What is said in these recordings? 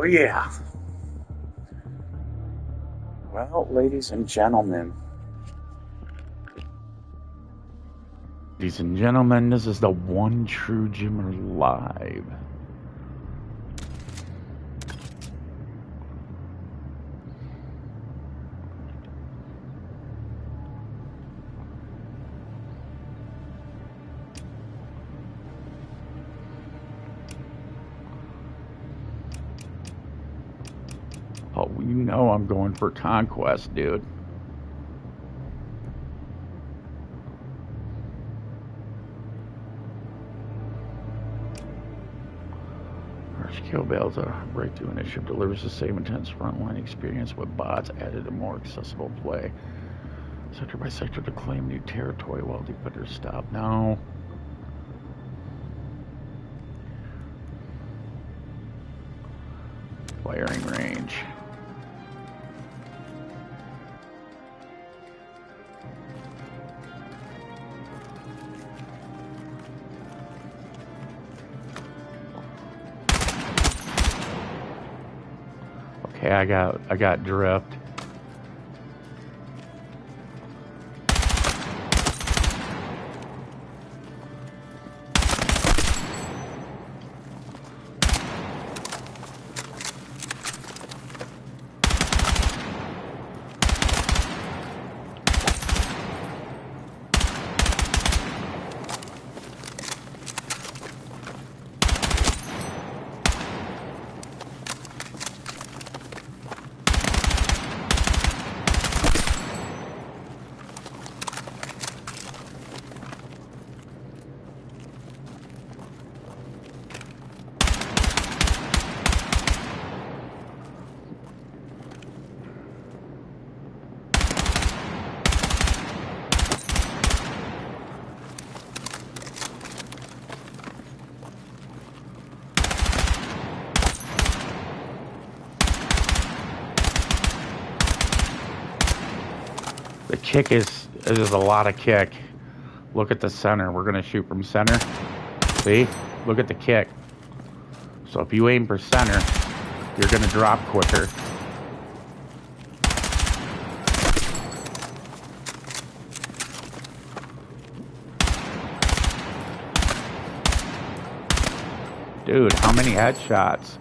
Oh, yeah. Well, ladies and gentlemen, this is the One True Jimmer Live. Oh, you know I'm going for conquest, dude. First kill bails a breakthrough initiative delivers the same intense frontline experience with bots added to more accessible play. Sector by sector to claim new territory while defenders stop. No. Firing range. Okay, I got drift. The kick is a lot of kick. Look at the center. We're gonna shoot from center. See? Look at the kick. So if you aim for center, you're gonna drop quicker. Dude, how many headshots?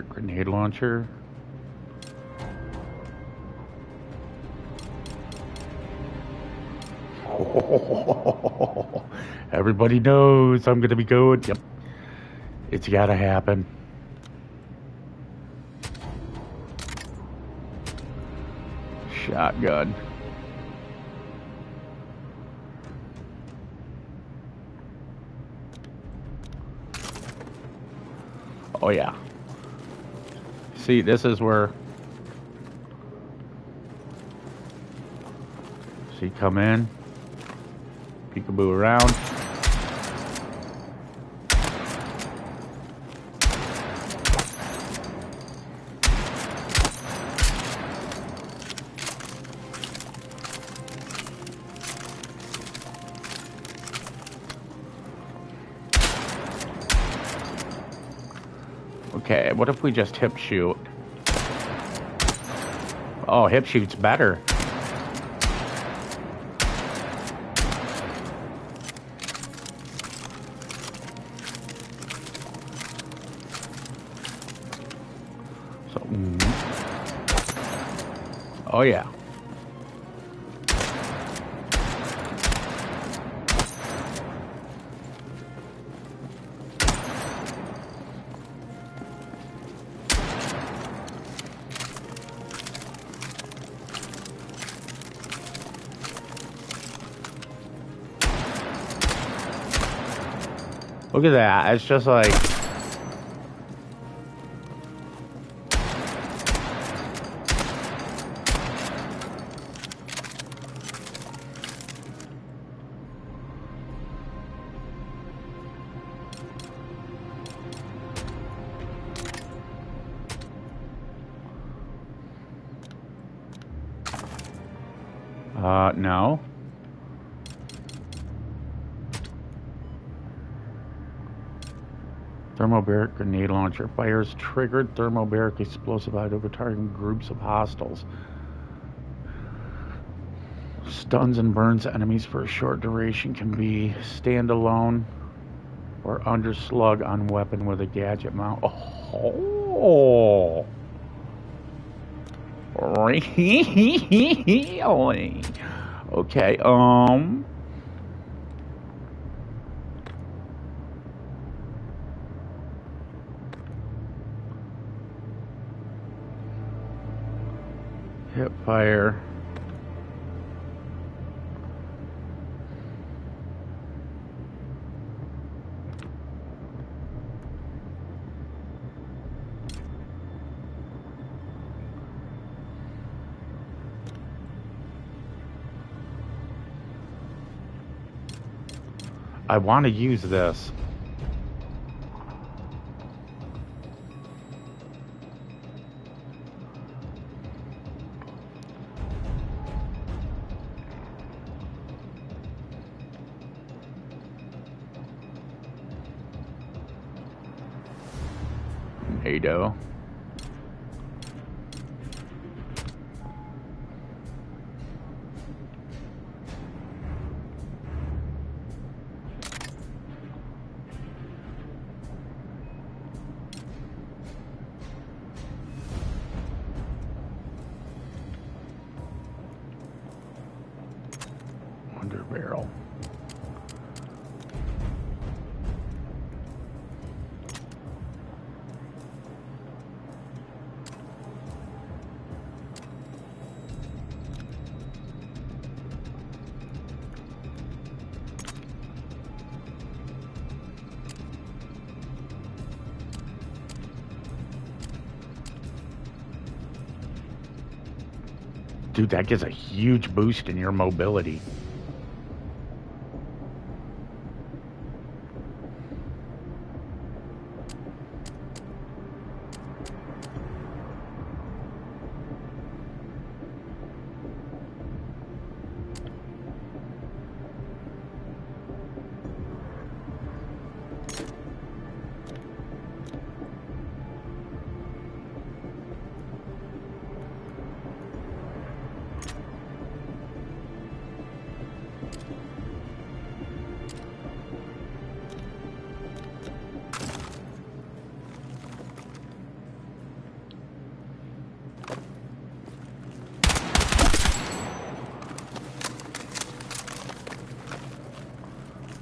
Grenade launcher. Oh, everybody knows I'm gonna be going. Yep. It's gotta happen. Shotgun. Oh yeah. See, this is where. See, come in. Peekaboo around. Okay, what if we just hip shoot? Oh, hip shoot's better. So, oh yeah. Look at that. It's just like... no. Thermobaric grenade launcher fires triggered thermobaric explosive out over targeting groups of hostiles. Stuns and burns enemies for a short duration. Can be standalone or under slug on weapon with a gadget mount. Oh. Really? Okay, hip fire. I want to use this. NATO. Under barrel. Dude, that gives a huge boost in your mobility.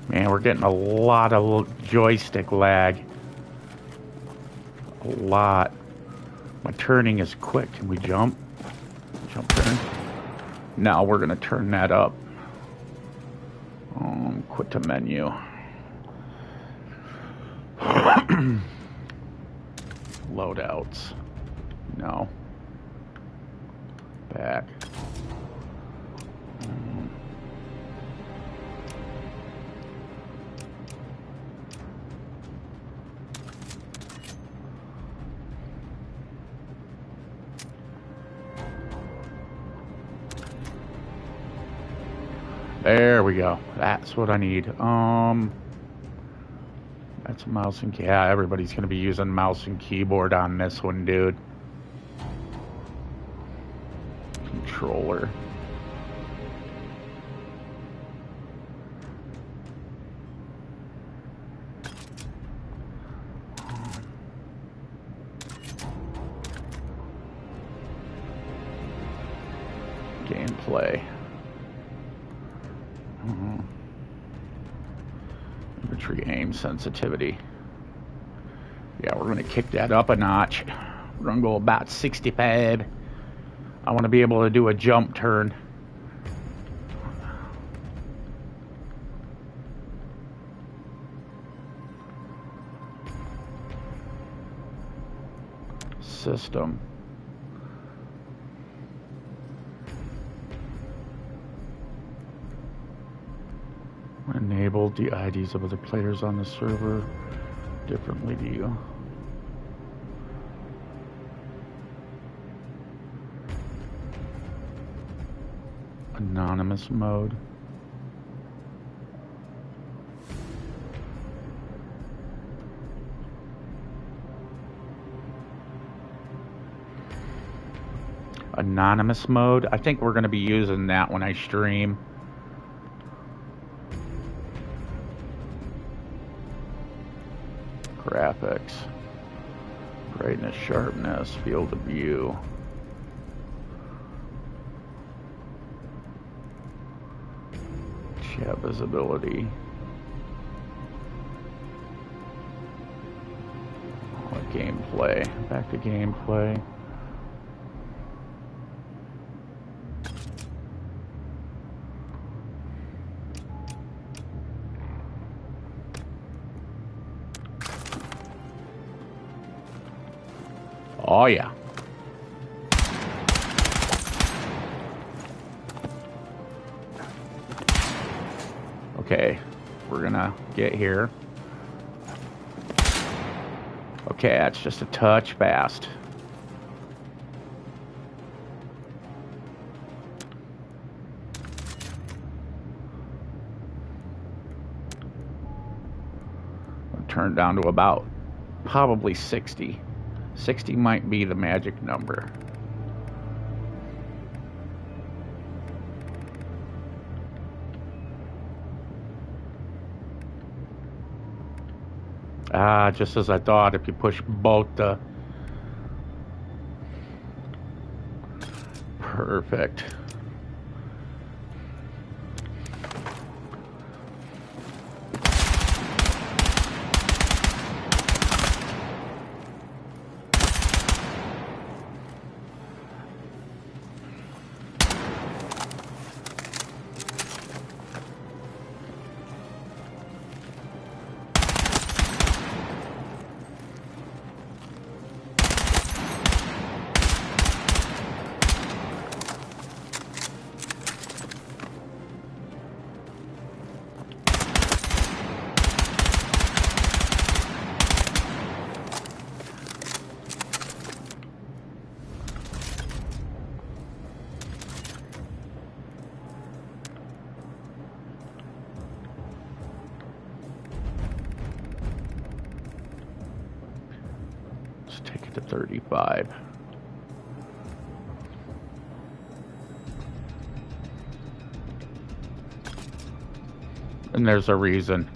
Man, we're getting a lot of joystick lag. A lot. My turning is quick. Can we jump? Jump turn. Now we're going to turn that up. Quit to menu. Loadouts. No. Back. There we go. That's what I need. That's a mouse and yeah, everybody's gonna be using mouse and keyboard on this one, dude. Controller. Gameplay. Infantry aim sensitivity. Yeah, we're gonna kick that up a notch. We're gonna go about 65. I want to be able to do a jump turn. system. Enable the IDs of other players on the server differently to you. Anonymous mode. Anonymous mode. I think we're going to be using that when I stream. Graphics, brightness, sharpness, field of view. Chat visibility. Gameplay. Back to gameplay. Oh yeah. Okay, we're gonna get here. Okay, that's just a touch fast. I'll turn down to about probably 60. 60 might be the magic number. Ah, just as I thought, if you push both the... Perfect. Take it to 35. And there's a reason.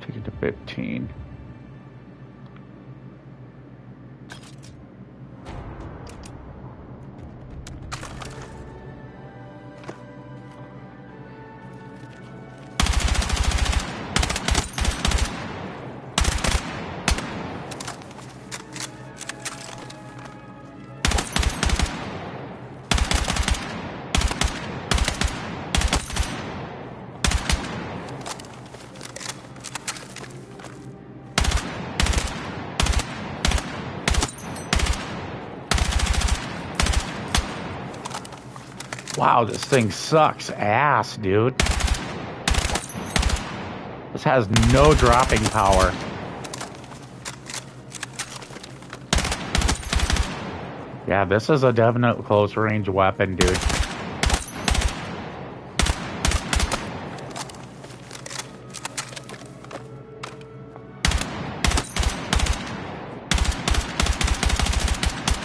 Take it to 15. Wow, this thing sucks ass, dude. This has no dropping power. Yeah, this is a definite close range weapon, dude.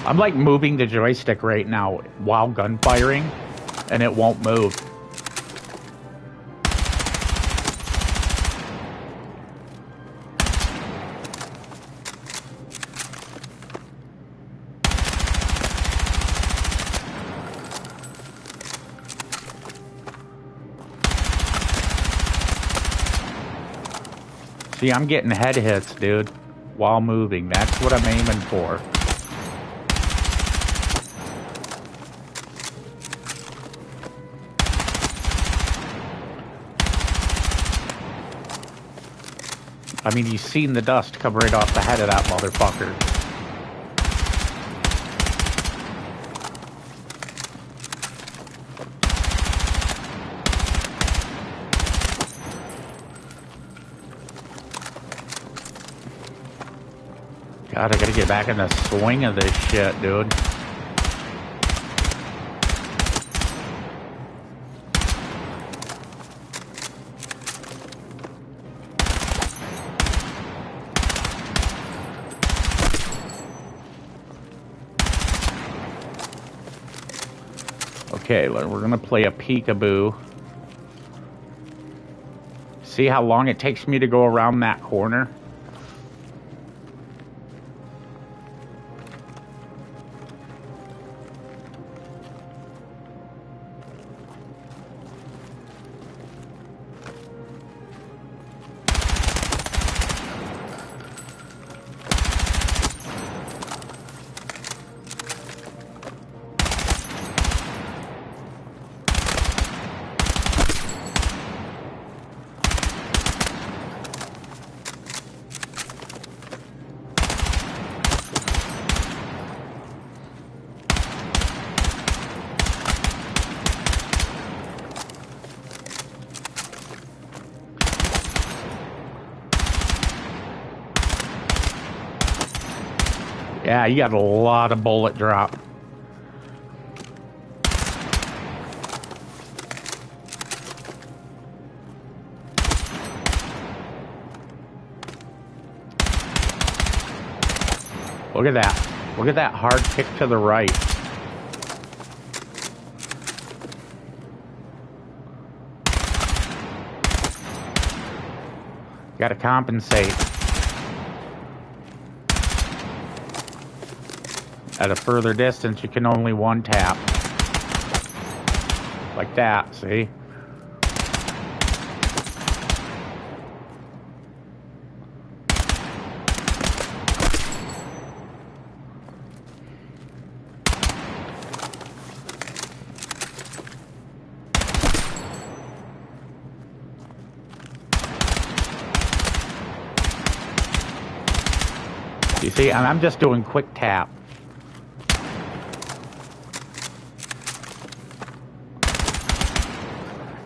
I'm like moving the joystick right now while gunfiring, and it won't move. See, I'm getting head hits, dude, while moving. That's what I'm aiming for. I mean, you've seen the dust come right off the head of that motherfucker. God, I gotta get back in the swing of this shit, dude. Okay, we're gonna play a peekaboo. See how long it takes me to go around that corner? Yeah, you got a lot of bullet drop. Look at that. Look at that hard kick to the right. Got to compensate. At a further distance, you can only one tap. Like that, see? You see, and I'm just doing quick tap.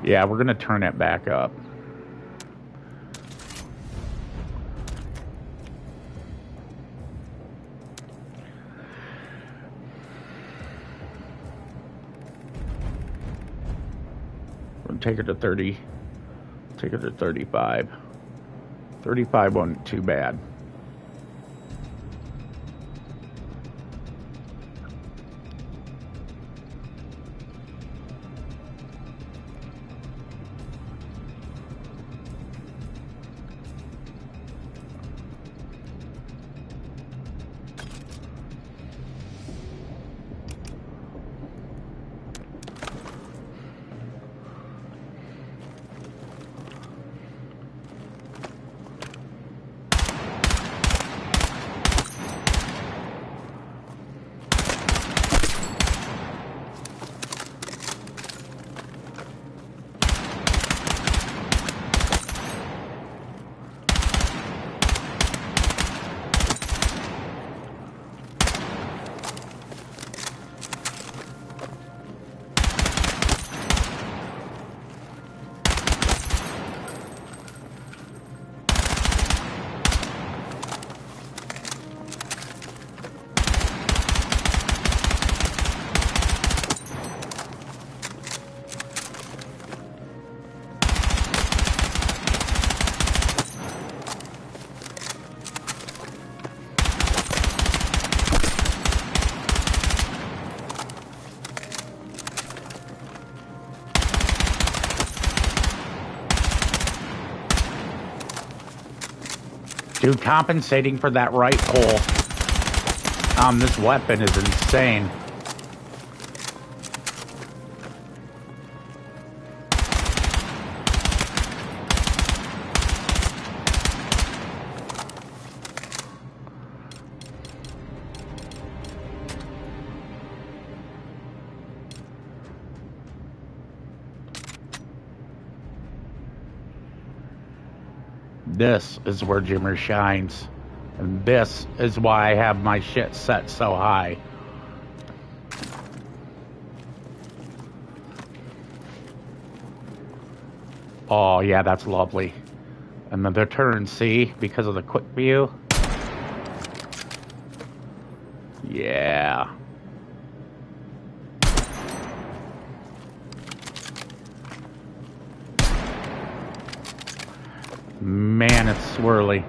Yeah, we're gonna turn it back up. We're gonna take it to 30. Take it to 35. 35 wasn't too bad. Dude, compensating for that rifle on this weapon is insane. This is where Jimmer shines. And this is why I have my shit set so high. Oh, yeah, that's lovely. And then the turn, see? Because of the quick view. Yeah. Man, it's swirly.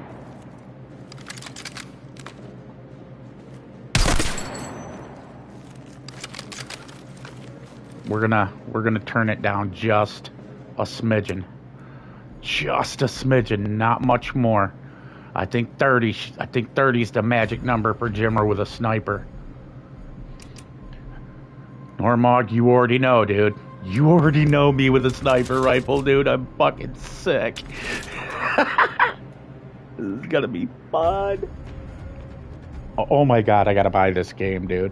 We're gonna turn it down just a smidgen. Just a smidgen, not much more. I think 30 is the magic number for Jimmer with a sniper. Normog, you already know, dude. You already know me with a sniper rifle, dude. I'm fucking sick. This is gonna be fun. Oh my god, I gotta buy this game, dude.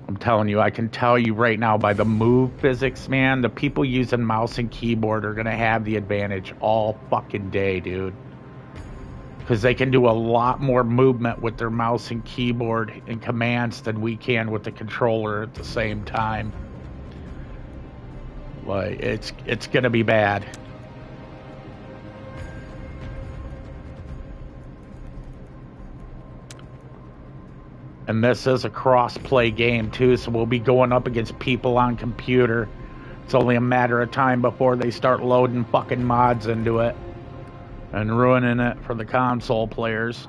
I'm telling you, I can tell you right now by the move physics, man, the people using mouse and keyboard are gonna have the advantage all fucking day, dude. Because they can do a lot more movement with their mouse and keyboard and commands than we can with the controller at the same time. Like, it's gonna be bad. And this is a cross-play game, too, so we'll be going up against people on computer. It's only a matter of time before they start loading fucking mods into it and ruining it for the console players.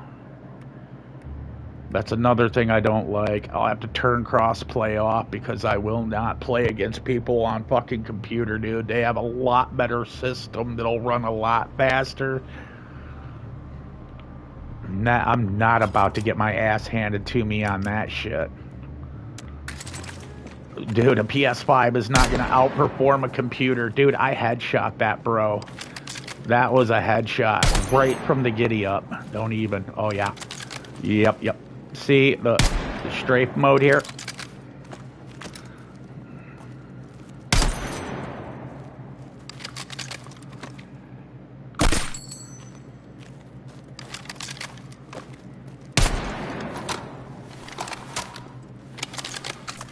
That's another thing I don't like. I'll have to turn cross-play off because I will not play against people on fucking computer, dude. They have a lot better system that'll run a lot faster. I'm not about to get my ass handed to me on that shit. Dude, a PS5 is not going to outperform a computer. Dude, I headshot that, bro. That was a headshot. Right from the giddy up. Don't even. Oh, yeah. Yep. See the strafe mode here?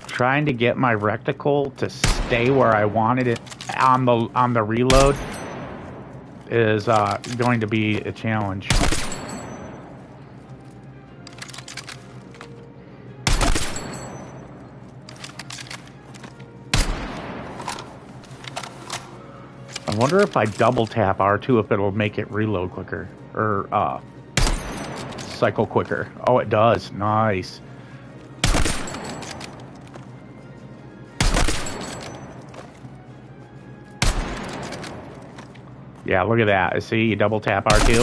Trying to get my reticle to stay where I wanted it on the reload is going to be a challenge. I wonder if I double tap R2 if it'll make it reload quicker or cycle quicker. Oh, it does. Nice. Yeah, look at that. See, you double tap R2.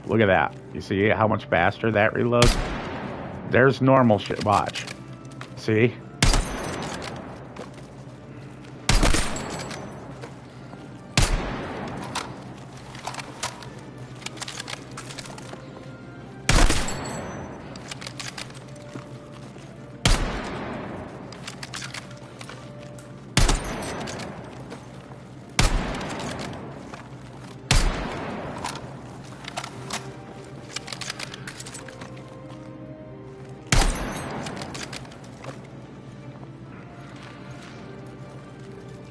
Look at that. You see how much faster that reloads? There's normal shit. Watch. See?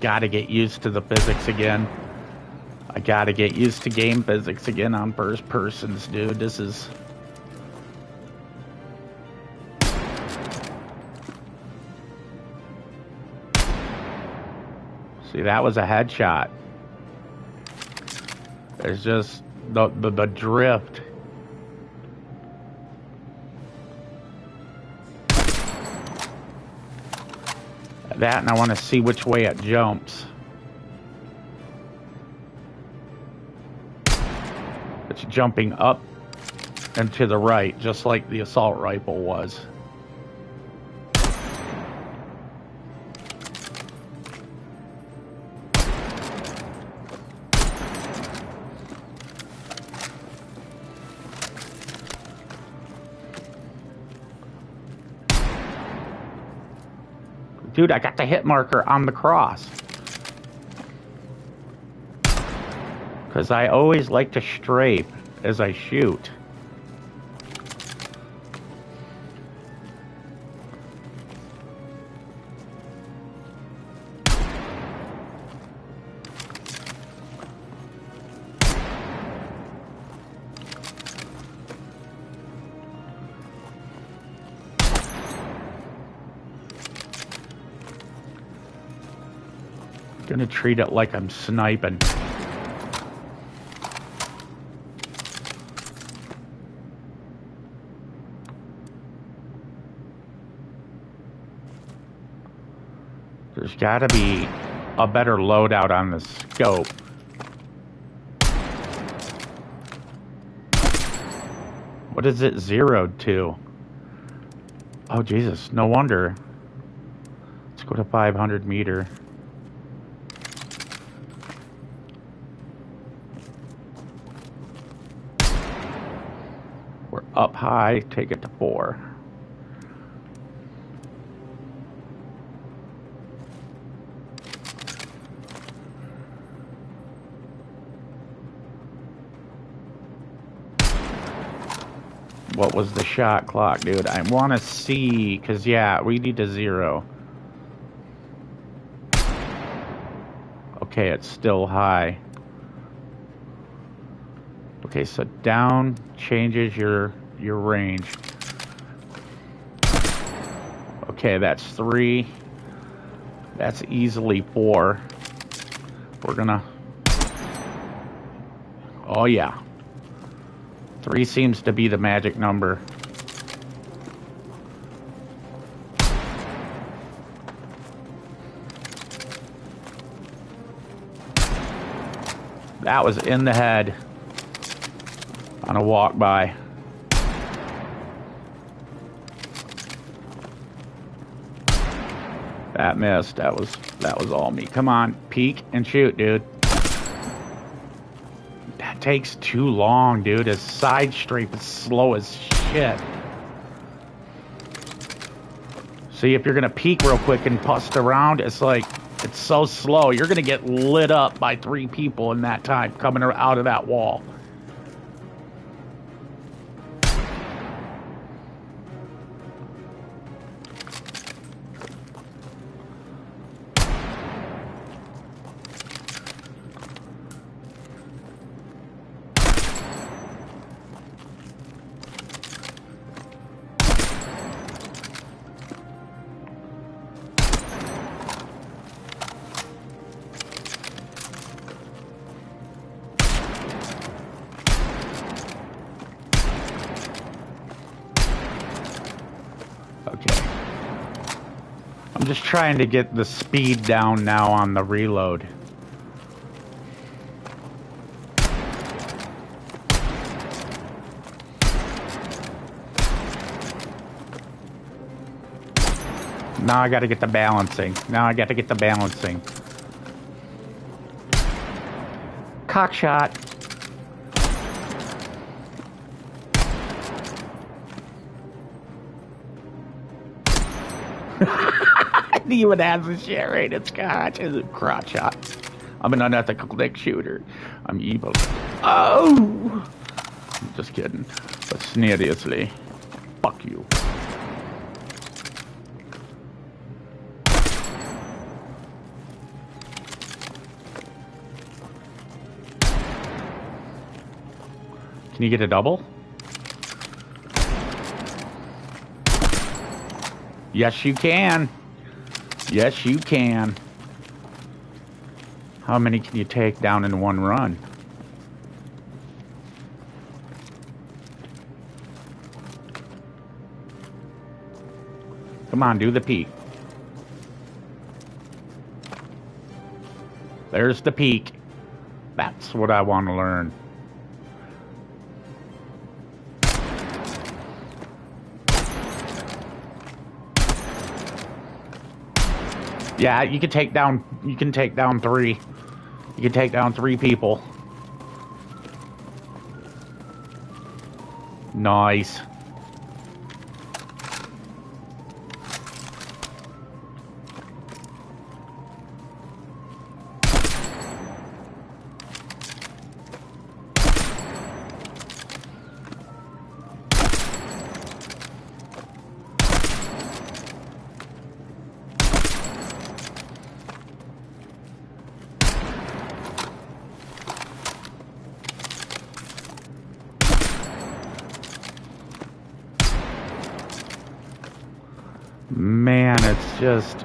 Gotta get used to the physics again. I gotta get used to game physics again on first persons, dude. This is... See, that was a headshot. There's just the drift. That, and I want to see which way it jumps. It's jumping up and to the right, just like the assault rifle was. Dude, I got the hit marker on the cross. Because I always like to strafe as I shoot. Gonna treat it like I'm sniping. There's gotta be a better loadout on the scope. What is it zeroed to? Oh Jesus, no wonder. Let's go to 500 meter. We're up high, take it to 4. What was the shot clock, dude? I want to see, because, yeah, we need to 0. Okay, it's still high. Okay, so down changes your range. Okay, that's 3. That's easily 4. We're gonna... Oh, yeah. 3 seems to be the magic number. That was in the head on a walk by. That missed. That was all me. Come on, peek and shoot, dude. That takes too long, dude. His side strafe is slow as shit. See, if you're gonna peek real quick and bust around, it's like, it's so slow. You're gonna get lit up by 3 people in that time coming out of that wall. I'm just trying to get the speed down now on the reload. Now I gotta get the balancing. Cock shot. He even has a share rate. It's crotch shot. I'm an unethical dick shooter. I'm evil. Oh! I'm just kidding. But seriously, fuck you. Can you get a double? Yes, you can. Yes, you can. How many can you take down in one run? Come on, do the peek. There's the peak. That's what I want to learn. Yeah, you can take down 3. You can take down 3 people. Nice. Man, it's just...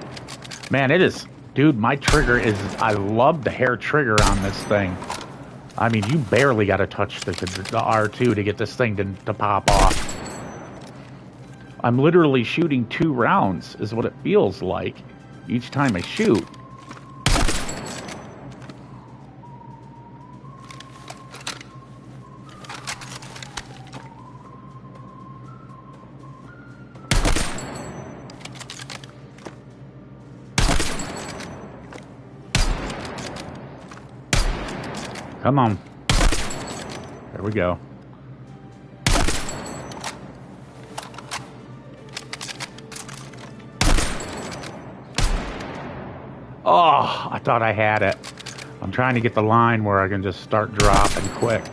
Man, it is... Dude, my trigger is... I love the hair trigger on this thing. I mean, you barely got to touch the R2 to get this thing to pop off. I'm literally shooting 2 rounds, is what it feels like, each time I shoot. Come on. There we go. Oh, I thought I had it. I'm trying to get the line where I can just start dropping quick.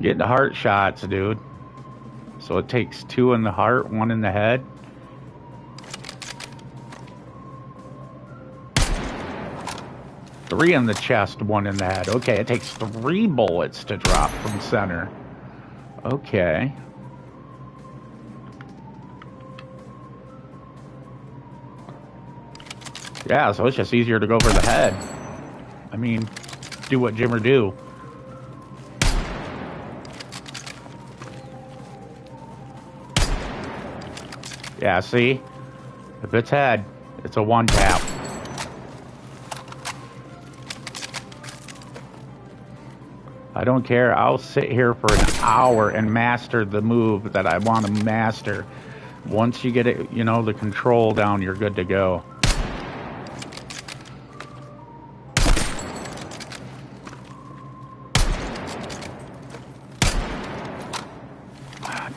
Getting the heart shots, dude. So it takes 2 in the heart, 1 in the head. Three in the chest, 1 in the head. Okay, it takes 3 bullets to drop from center. Okay. Yeah, so it's just easier to go for the head. I mean, do what Jimmer do. Yeah, see? If it's head, it's a 1-tap. I don't care. I'll sit here for an hour and master the move that I want to master. Once you get it, you know, the control down, you're good to go.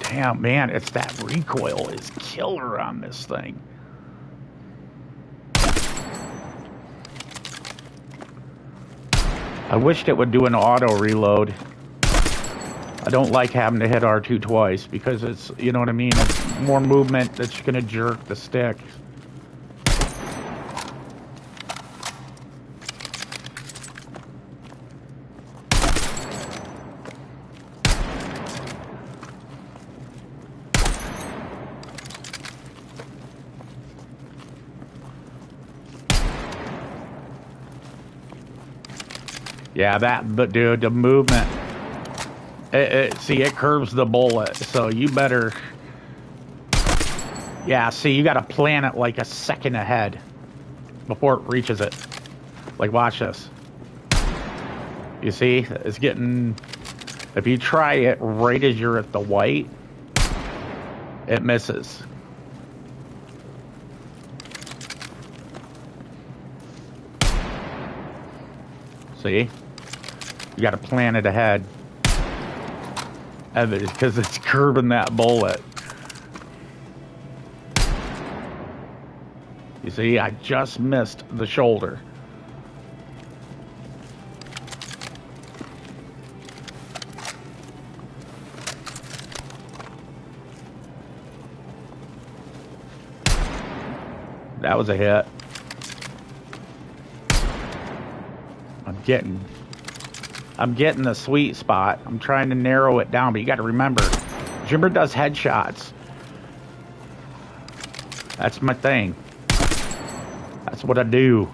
Damn, man, it's that recoil is killer on this thing. I wished it would do an auto reload. I don't like having to hit R2 twice because it's, you know what I mean, it's more movement that's gonna jerk the stick. Yeah, but dude, the movement, see, it curves the bullet, so you better, yeah, see, you gotta plan it like a second ahead before it reaches it. Like, watch this. You see, it's getting, if you try it right as you're at the white, it misses. See? You got to plan it ahead. Because it's curving that bullet. You see, I just missed the shoulder. That was a hit. I'm getting I'm getting the sweet spot. I'm trying to narrow it down, but you got to remember, Jimmer does headshots. That's my thing. That's what I do.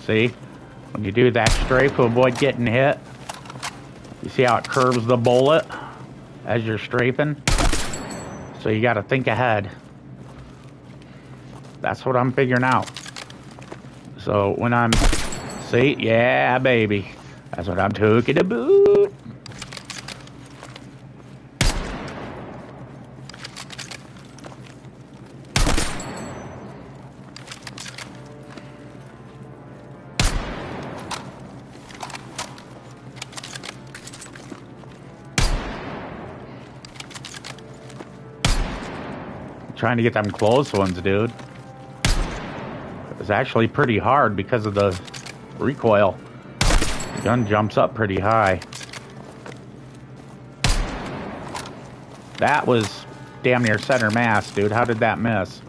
See? When you do that strafe to avoid getting hit, you see how it curves the bullet as you're strafing? So you got to think ahead. That's what I'm figuring out. So when I'm... See? Yeah, baby. That's what I'm talking about. Trying to get them close ones, dude. It's actually pretty hard because of the recoil. The gun jumps up pretty high. That was damn near center mass, dude. How did that miss?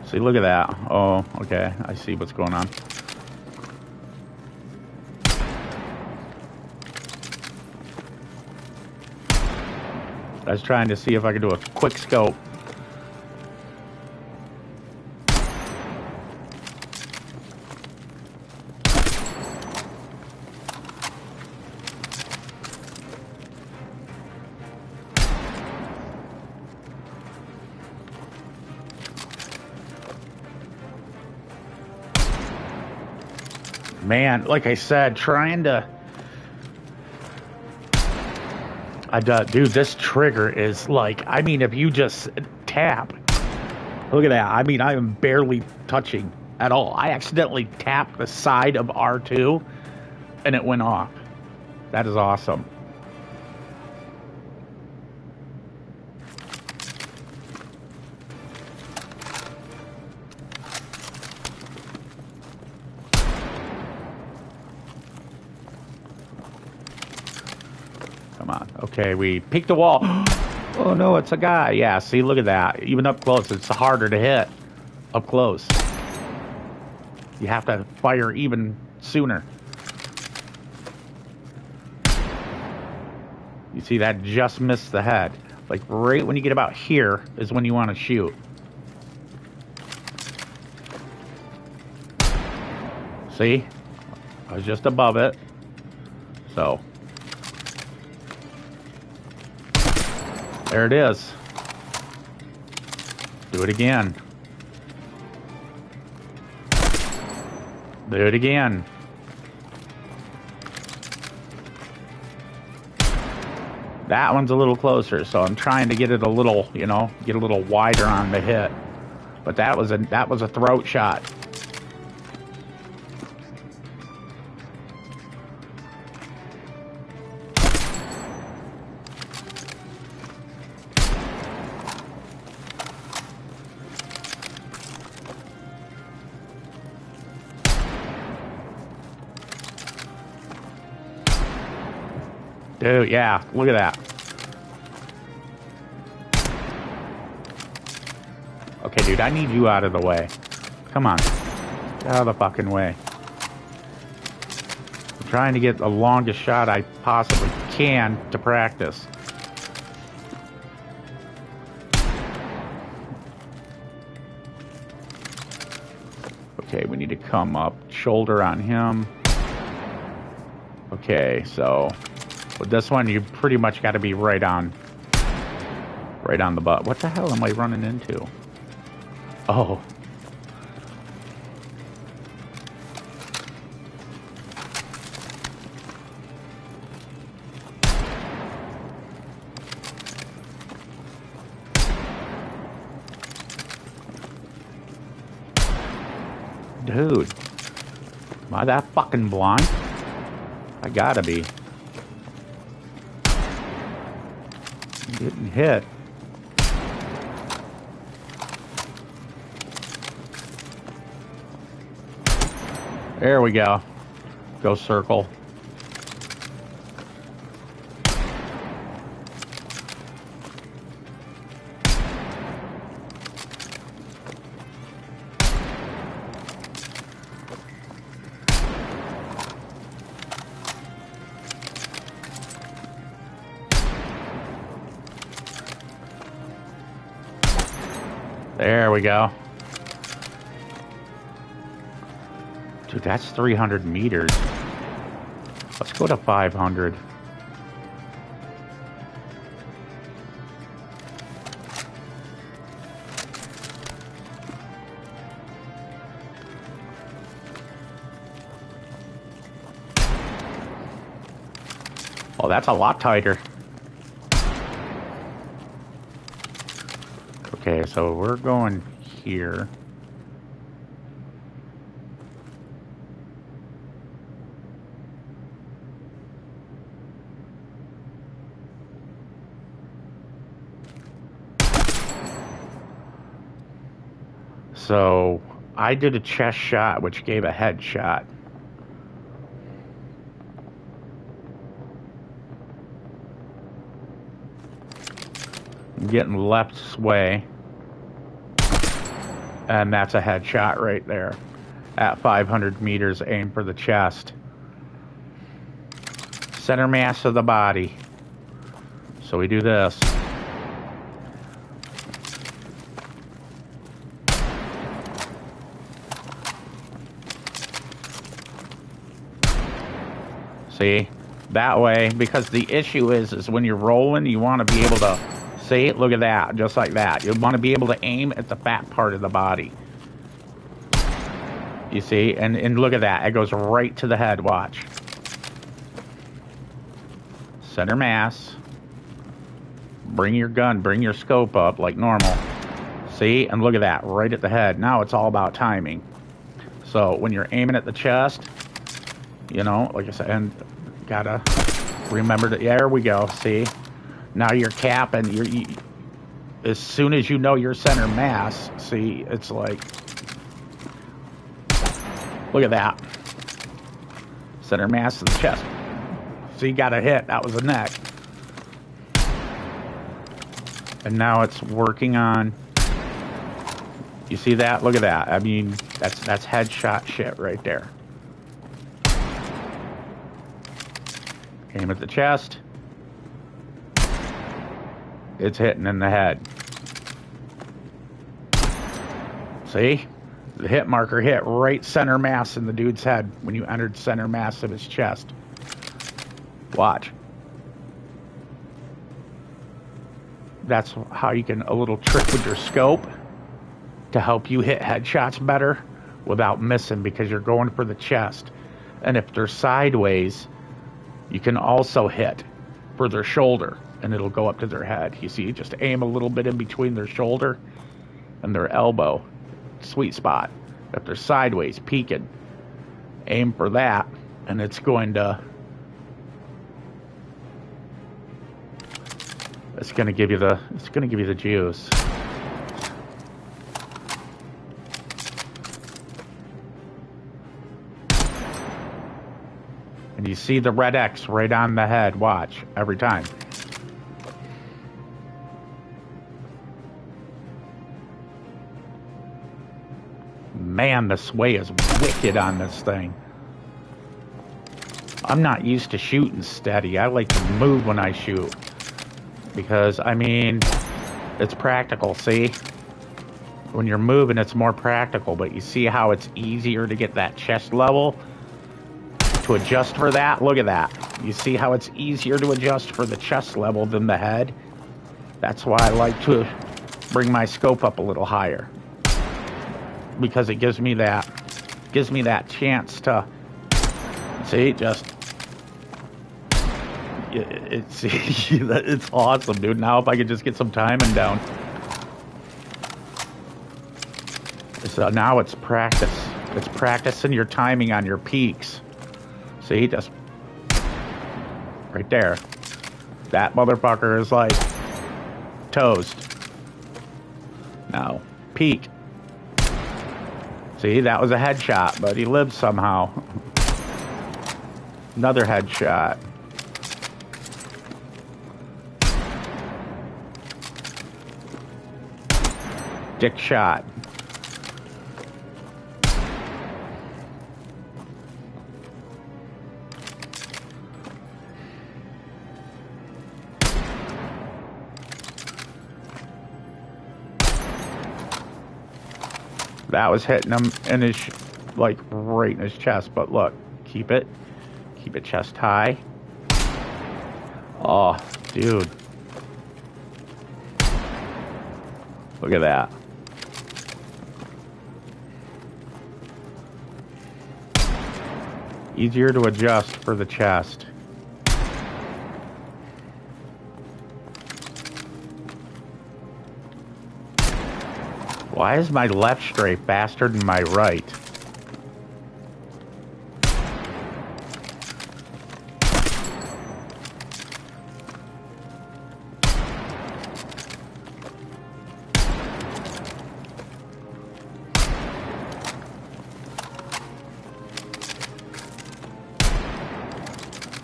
See, look at that. Oh, okay. I see what's going on. I was trying to see if I could do a quick scope. Man, like I said, trying to... dude, this trigger is like, I mean, if you just tap, look at that. I mean, I am barely touching at all. I accidentally tapped the side of R2 and it went off. That is awesome. Come on. Okay, we peeked the wall. Oh no, it's a guy. Yeah, see, look at that. Even up close, it's harder to hit up close. You have to fire even sooner. You see, that just missed the head. Like right when you get about here is when you want to shoot. See? I was just above it. So... there it is. Do it again. Do it again. That one's a little closer, so I'm trying to get it a little, you know, get a little wider on the hit. But that was a throat shot. Dude, yeah, look at that. Okay, dude, I need you out of the way. Come on. Get out of the fucking way. I'm trying to get the longest shot I possibly can to practice. Okay, we need to come up. Shoulder on him. Okay, so... with this one, you pretty much got to be right on the butt. What the hell am I running into? Oh. Dude. Am I that fucking blind? I gotta be. Getting hit. There we go. Go circle. There we go. Dude, that's 300 meters. Let's go to 500. Oh, that's a lot tighter. Okay, so we're going here. So I did a chest shot, which gave a head shot. I'm getting left sway. And that's a headshot right there. At 500 meters, aim for the chest. Center mass of the body. So we do this. See? That way, because the issue is when you're rolling, you want to be able to... See, look at that, just like that. You want to be able to aim at the fat part of the body. You see, and look at that. It goes right to the head, watch. Center mass. Bring your gun, bring your scope up like normal. See, and look at that, right at the head. Now it's all about timing. So when you're aiming at the chest, you know, like I said, and gotta remember that, there we go, see? Now you're capping, as soon as you know your center mass, see, it's like, look at that. Center mass of the chest. So you got a hit, that was the neck. And now it's working on, you see that? Look at that. I mean, that's headshot shit right there. Aim at the chest. It's hitting in the head. See? The hit marker hit right center mass in the dude's head when you entered center mass of his chest. Watch. That's how you can, a little trick with your scope to help you hit headshots better without missing, because you're going for the chest. And if they're sideways, you can also hit for their shoulder, and it'll go up to their head. You see, just aim a little bit in between their shoulder and their elbow. Sweet spot. If they're sideways, peeking, aim for that, and it's going to give you the juice. And you see the red X right on the head. Watch every time. Man, the sway is wicked on this thing. I'm not used to shooting steady. I like to move when I shoot. Because, I mean, it's practical, see? When you're moving, it's more practical. But you see how it's easier to get that chest level? To adjust for that? Look at that. You see how it's easier to adjust for the chest level than the head? That's why I like to bring my scope up a little higher. Because it gives me that chance to see, just it's awesome, dude. Now if I could just get some timing down. So now it's practice. It's practicing your timing on your peaks. See, just right there. That motherfucker is like toast. Now, peak. See, that was a headshot, but he lived somehow. Another headshot. Dick shot. That was hitting him in his, like, right in his chest. But look, keep it chest high. Oh, dude. Look at that. Easier to adjust for the chest. Why is my left strafe faster than my right?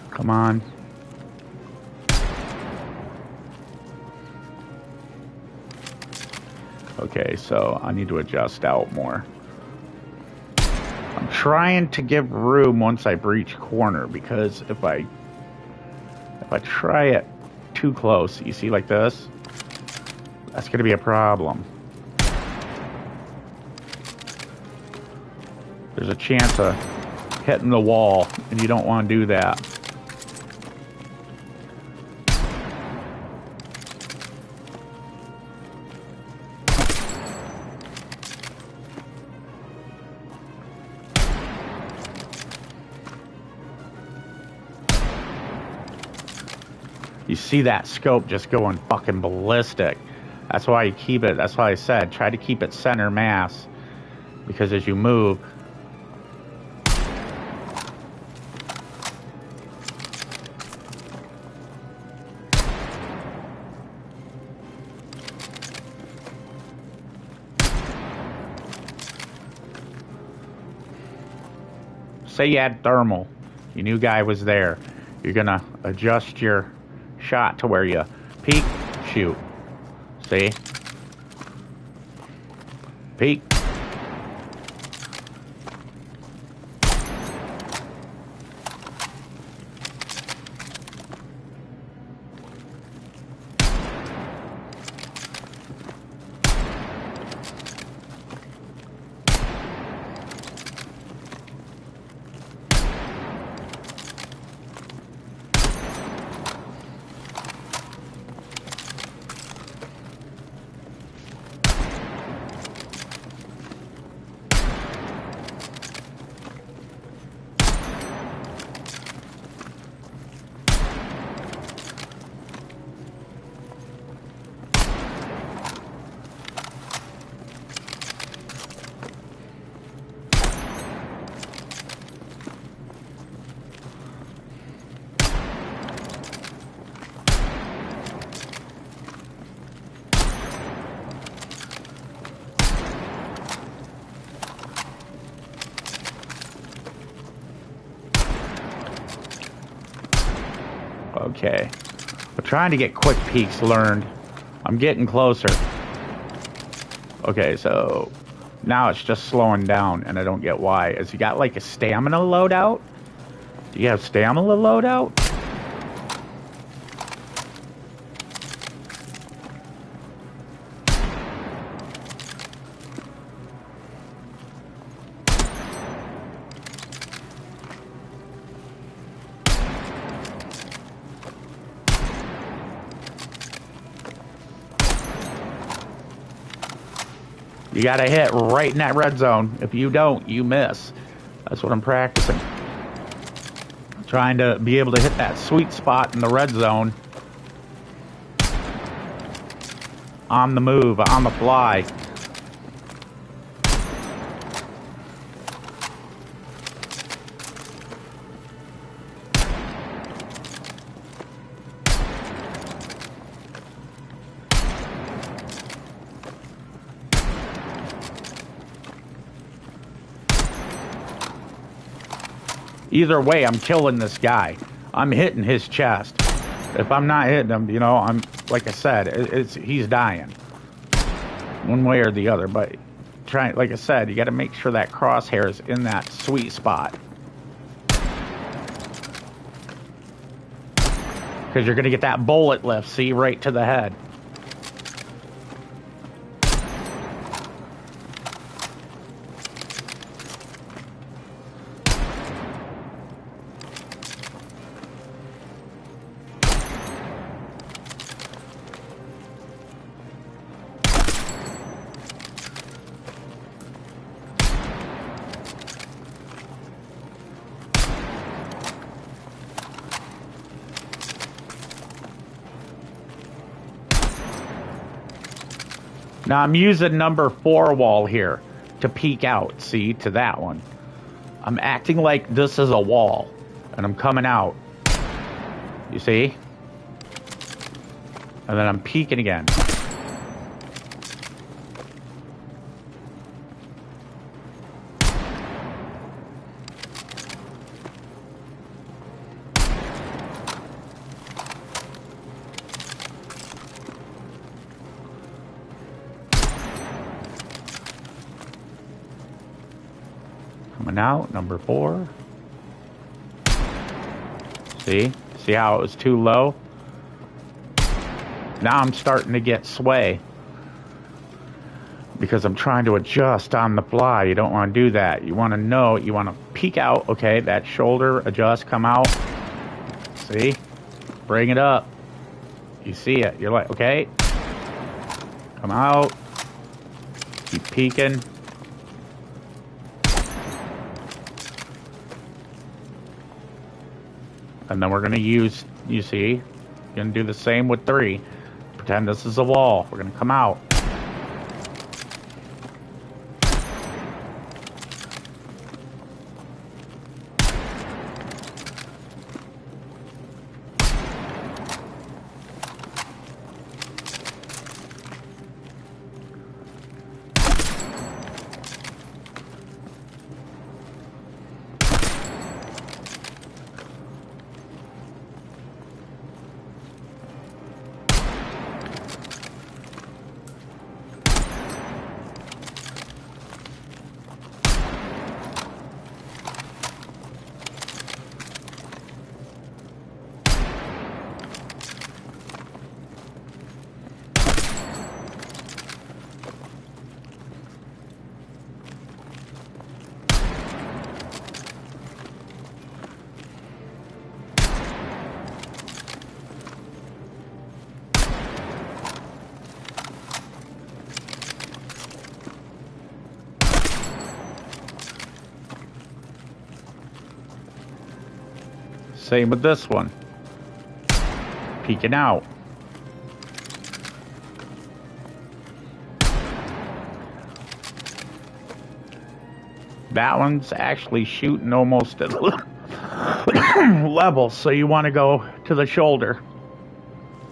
Come on. Okay, so I need to adjust out more. I'm trying to give room once I breach corner, because if I try it too close, you see, like this, that's going to be a problem. There's a chance of hitting the wall, and you don't want to do that. You see that scope just going fucking ballistic. That's why you keep it. That's why I said try to keep it center mass, because as you move, say you had thermal, you knew guy was there, you're gonna adjust your shot to where you peek, shoot. See? Peek. Okay. We're trying to get quick peeks learned. I'm getting closer. Okay, so now it's just slowing down, and I don't get why. Has he got like a stamina loadout? Do you have stamina loadout? You gotta hit right in that red zone. If you don't, you miss. That's what I'm practicing. I'm trying to be able to hit that sweet spot in the red zone. On the move, on the fly. Either way, I'm killing this guy. I'm hitting his chest. If I'm not hitting him, you know, I'm, like I said, he's dying. One way or the other, but like I said, you got to make sure that crosshair is in that sweet spot. Because you're going to get that bullet lift, see, right to the head. Now I'm using number 4 wall here to peek out, see, to that one. I'm acting like this is a wall, and I'm coming out. You see? And then I'm peeking again. Coming out, number 4. See? See how it was too low? Now I'm starting to get sway. Because I'm trying to adjust on the fly. You don't want to do that. You want to know, you want to peek out. Okay, that shoulder, adjust, come out. See? Bring it up. You see it. You're like, okay. Come out. Keep peeking. And then we're going to use, you see, going to do the same with 3. Pretend this is a wall. We're going to come out. Same with this one. Peeking out. That one's actually shooting almost at level, so you want to go to the shoulder.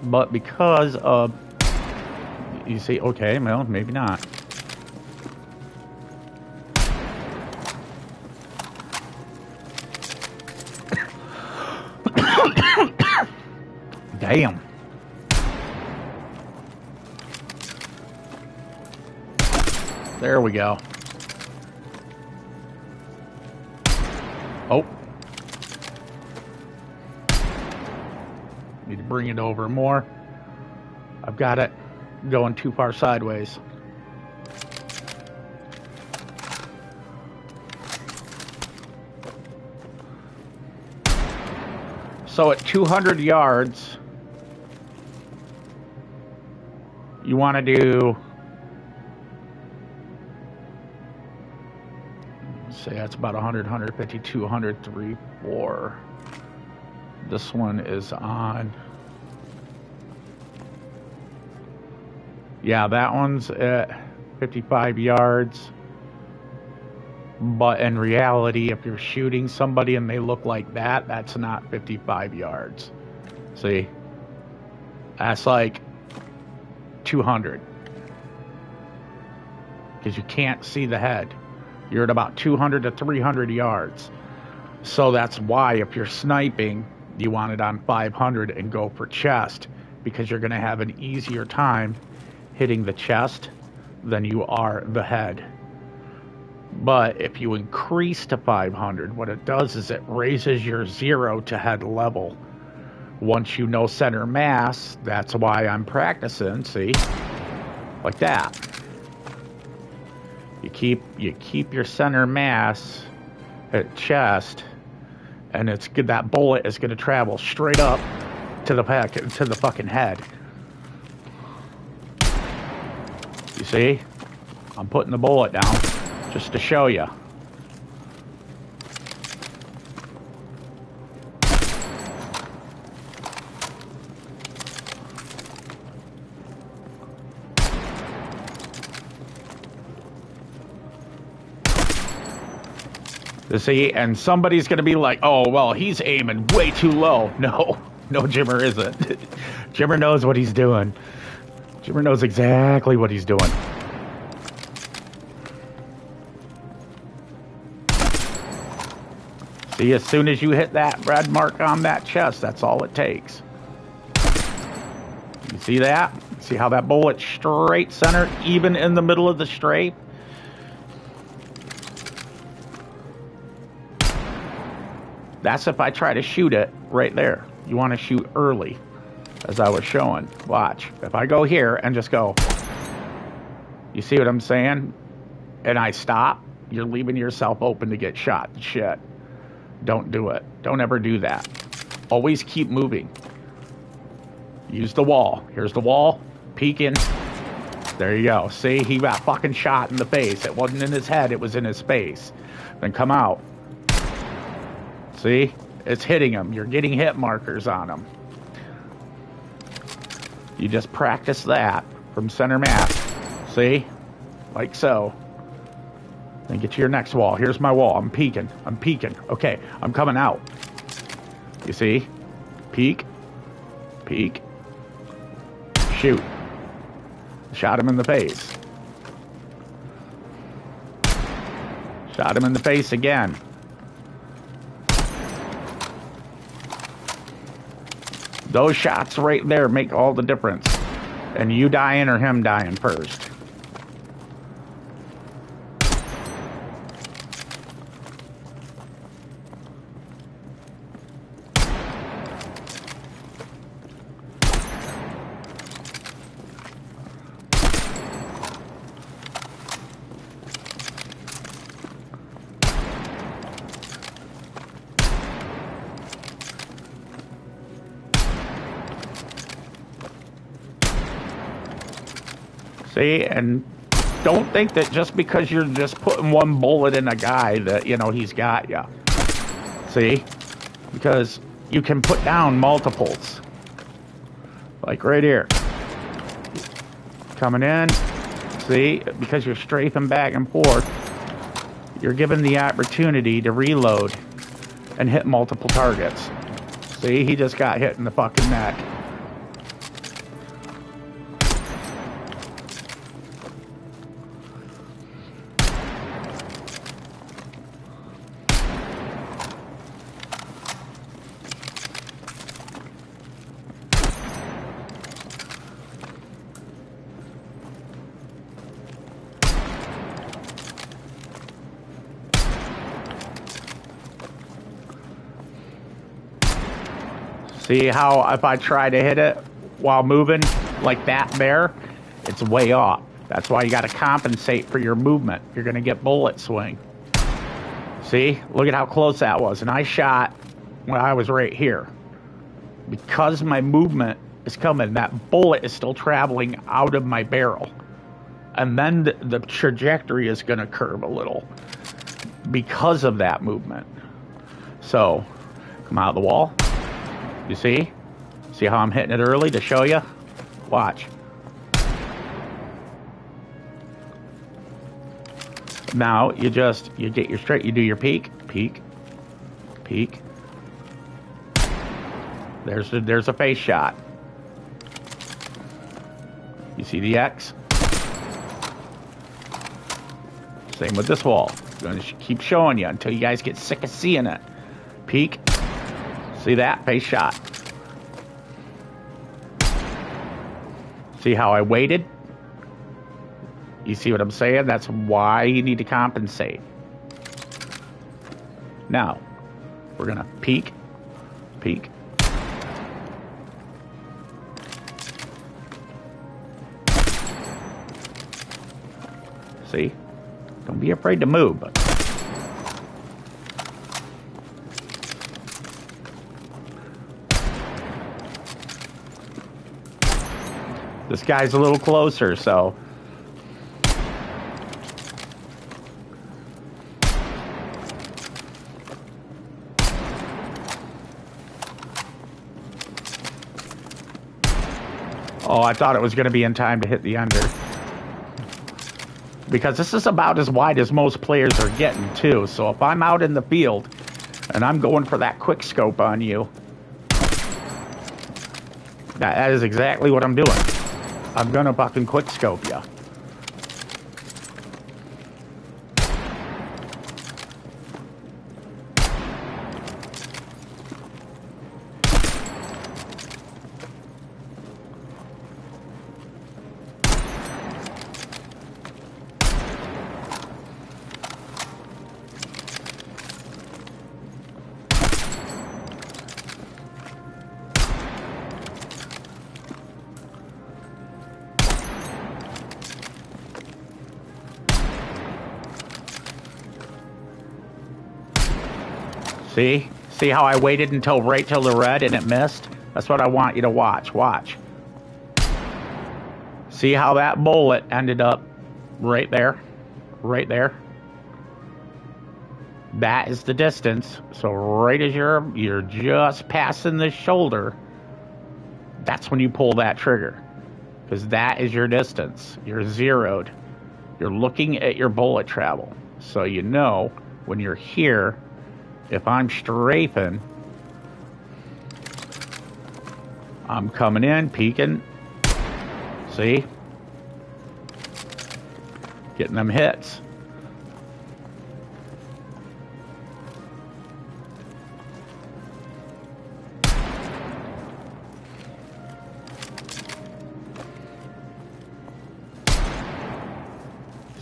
But because of, you see, okay, well, maybe not. Damn. There we go. Oh. Need to bring it over more. I've got it going too far sideways. So at 200 yards, you want to do, say that's about 100, 150, 200, 3, 4. This one is on, yeah, that one's at 55 yards. But in reality, if you're shooting somebody and they look like that, that's not 55 yards. See? That's like 200. Because you can't see the head. You're at about 200 to 300 yards. So that's why if you're sniping, you want it on 500 and go for chest, because you're going to have an easier time hitting the chest than you are the head. But if you increase to 500, what it does is it raises your 0 to head level. Once you know center mass, that's why I'm practicing, see? Like that. You keep your center mass at chest, and it's good. That bullet is going to travel straight up to the fucking head. You see? I'm putting the bullet down just to show you. See, and somebody's going to be like, oh, well, he's aiming way too low. No, Jimmer isn't. Jimmer knows what he's doing. Jimmer knows exactly what he's doing. See, as soon as you hit that red mark on that chest, that's all it takes. You see that? See how that bullet straight center, even in the middle of the strafe? That's if I try to shoot it right there. You want to shoot early, as I was showing. Watch. If I go here and just go, you see what I'm saying? And I stop, you're leaving yourself open to get shot. Shit. Don't do it. Don't ever do that. Always keep moving. Use the wall. Here's the wall. Peeking. There you go. See, he got fucking shot in the face. It wasn't in his head, it was in his face. Then come out. See? It's hitting him. You're getting hit markers on him. You just practice that from center mass. See? Like so. Then get to your next wall. Here's my wall. I'm peeking. Okay, I'm coming out. You see? Peek. Peek. Shoot. Shot him in the face. Shot him in the face again. Those shots right there make all the difference. And you dying or him dying first. See, and don't think that just because you're just putting one bullet in a guy that, you know, he's got you. See? Because you can put down multiples. Like right here. Coming in. See? Because you're strafing back and forth, you're given the opportunity to reload and hit multiple targets. See? He just got hit in the fucking neck. See how if I try to hit it while moving like that there, it's way off. That's why you got to compensate for your movement. You're going to get bullet swing. See? Look at how close that was. And I shot when I was right here. Because my movement is coming, that bullet is still traveling out of my barrel. And then the trajectory is going to curve a little because of that movement. So, come out of the wall. You see? See how I'm hitting it early to show you? Watch. Now, you get your straight, you do your peek, peek, peek. There's a face shot. You see the X? Same with this wall. I'm going to keep showing you until you guys get sick of seeing it. Peek. See that? Face shot. See how I waited? You see what I'm saying? That's why you need to compensate. Now, we're going to peek. Peek. See? Don't be afraid to move. But this guy's a little closer, so... Oh, I thought it was going to be in time to hit the under. Because this is about as wide as most players are getting, too. So if I'm out in the field and I'm going for that quick scope on you, that is exactly what I'm doing. I'm going to fucking quick scope you. See? See how I waited until right till the red and it missed? That's what I want you to watch. Watch. See how that bullet ended up right there? Right there? That is the distance. So right as you're just passing the shoulder, that's when you pull that trigger. Because that is your distance. You're zeroed. You're looking at your bullet travel. So you know when you're here, if I'm strafing, I'm coming in, peeking. See? Getting them hits.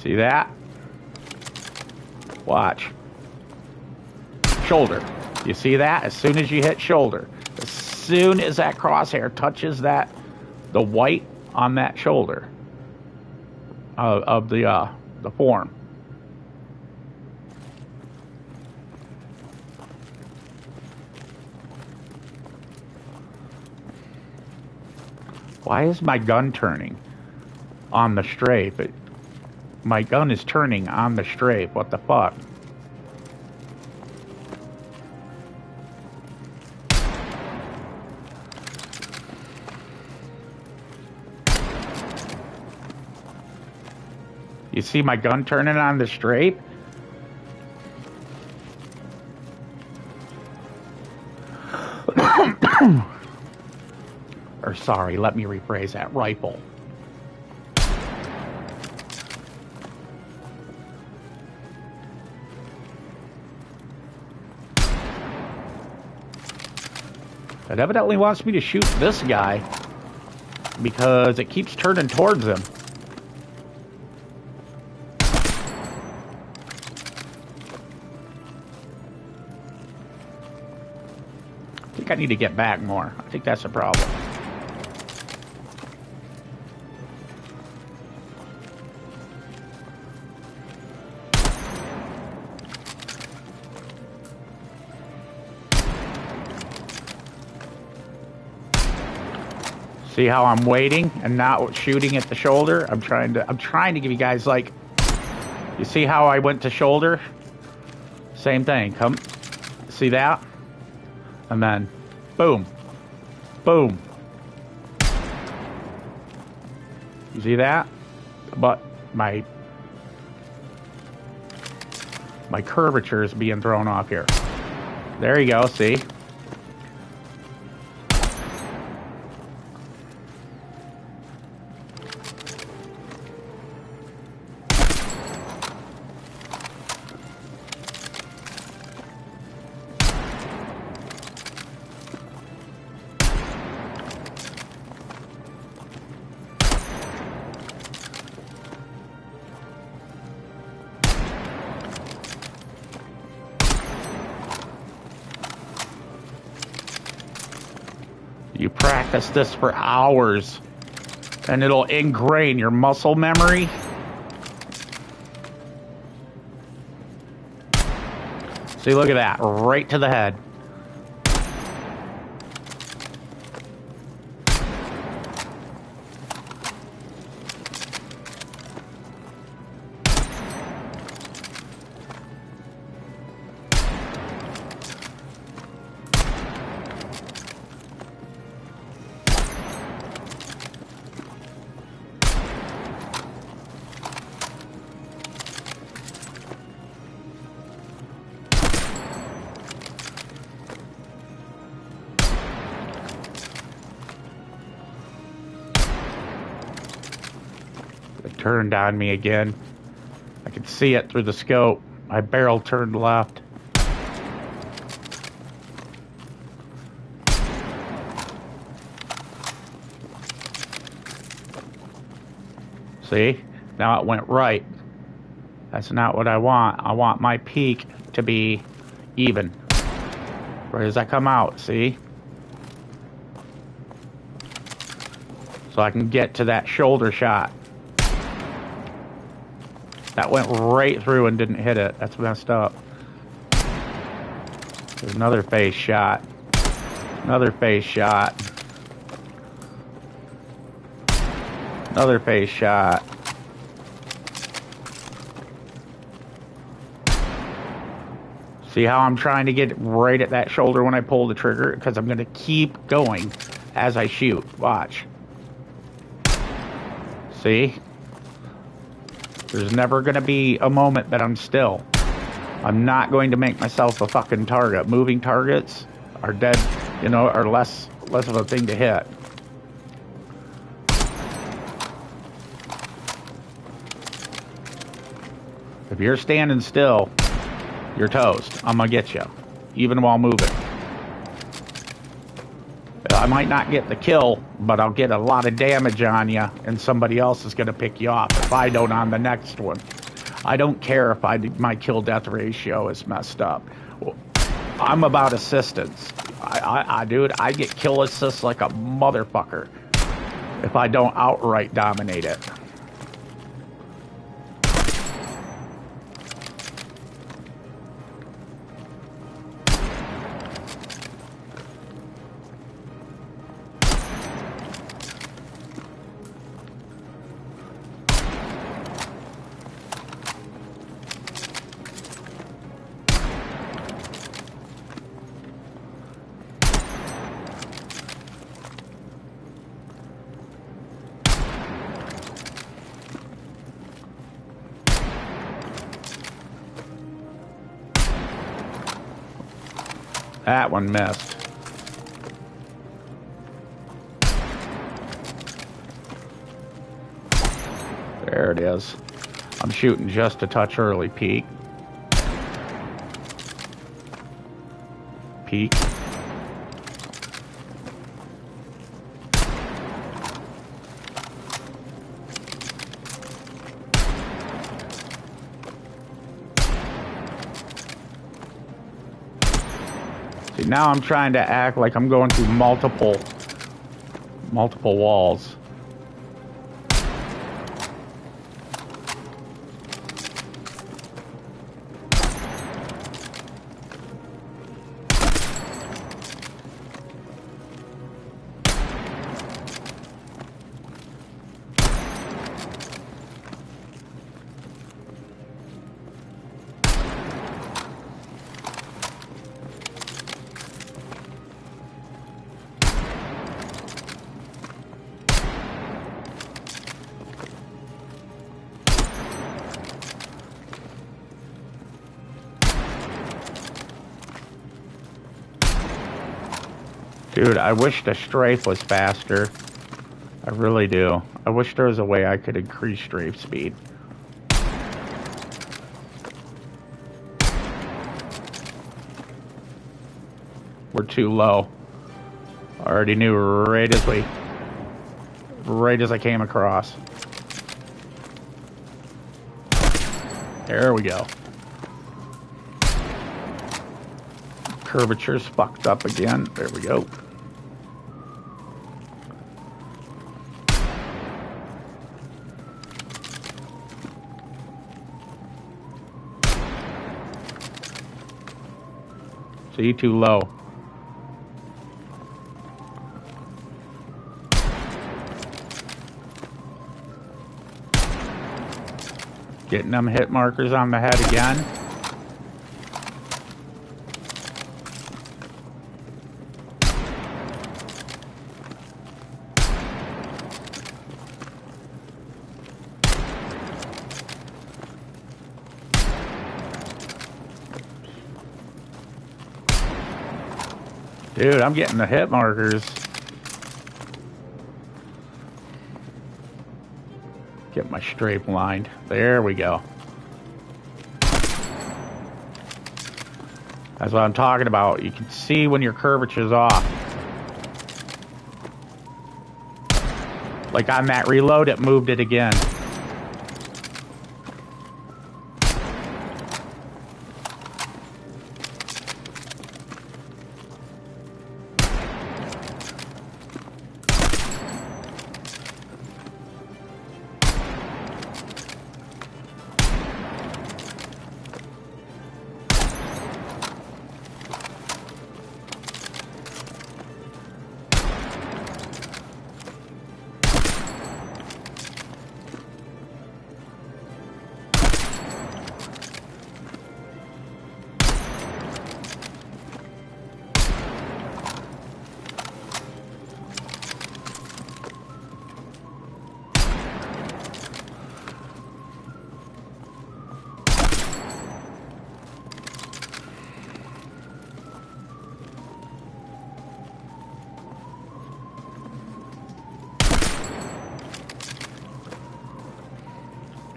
See that? Watch. Shoulder. You see that? As soon as you hit shoulder, as soon as that crosshair touches the white on that shoulder of the form. Why is my gun turning on the strafe? My gun is turning on the strafe. What the fuck? You see my gun turning on the strafe? Or sorry, let me rephrase that. Rifle. It evidently wants me to shoot this guy because it keeps turning towards him. I think I need to get back more. I think that's a problem. See how I'm waiting and not shooting at the shoulder? I'm trying to give you guys, like, you see how I went to shoulder? Same thing. Come, see that? And then, boom, boom. You see that? But my curvature is being thrown off here. There you go, see? You practice this for hours, and it'll ingrain your muscle memory. See, look at that, right to the head. It turned on me again. I could see it through the scope. My barrel turned left. See? Now it went right. That's not what I want. I want my peak to be even. Right as I come out, see? So I can get to that shoulder shot. That went right through and didn't hit it. That's messed up. There's another face shot. Another face shot. Another face shot. See how I'm trying to get right at that shoulder when I pull the trigger? Because I'm going to keep going as I shoot. Watch. See? There's never going to be a moment that I'm still. I'm not going to make myself a fucking target. Moving targets are dead, you know, are less of a thing to hit. If you're standing still, you're toast. I'm gonna get you, even while moving. I might not get the kill, but I'll get a lot of damage on you, and somebody else is gonna pick you off if I don't on the next one. I don't care if my kill-death ratio is messed up. I'm about assistance. Dude, I get kill assists like a motherfucker if I don't outright dominate it. That one missed. There it is. I'm shooting just a touch early. Peek. Peek. See, now I'm trying to act like I'm going through multiple walls. Dude, I wish the strafe was faster. I really do. I wish there was a way I could increase strafe speed. We're too low. I already knew right as I came across. There we go. Curvature's fucked up again. There we go. So you too low. Getting them hit markers on the head again. Dude, I'm getting the hit markers. Get my strafe lined. There we go. That's what I'm talking about. You can see when your curvature's off. Like on that reload, it moved it again.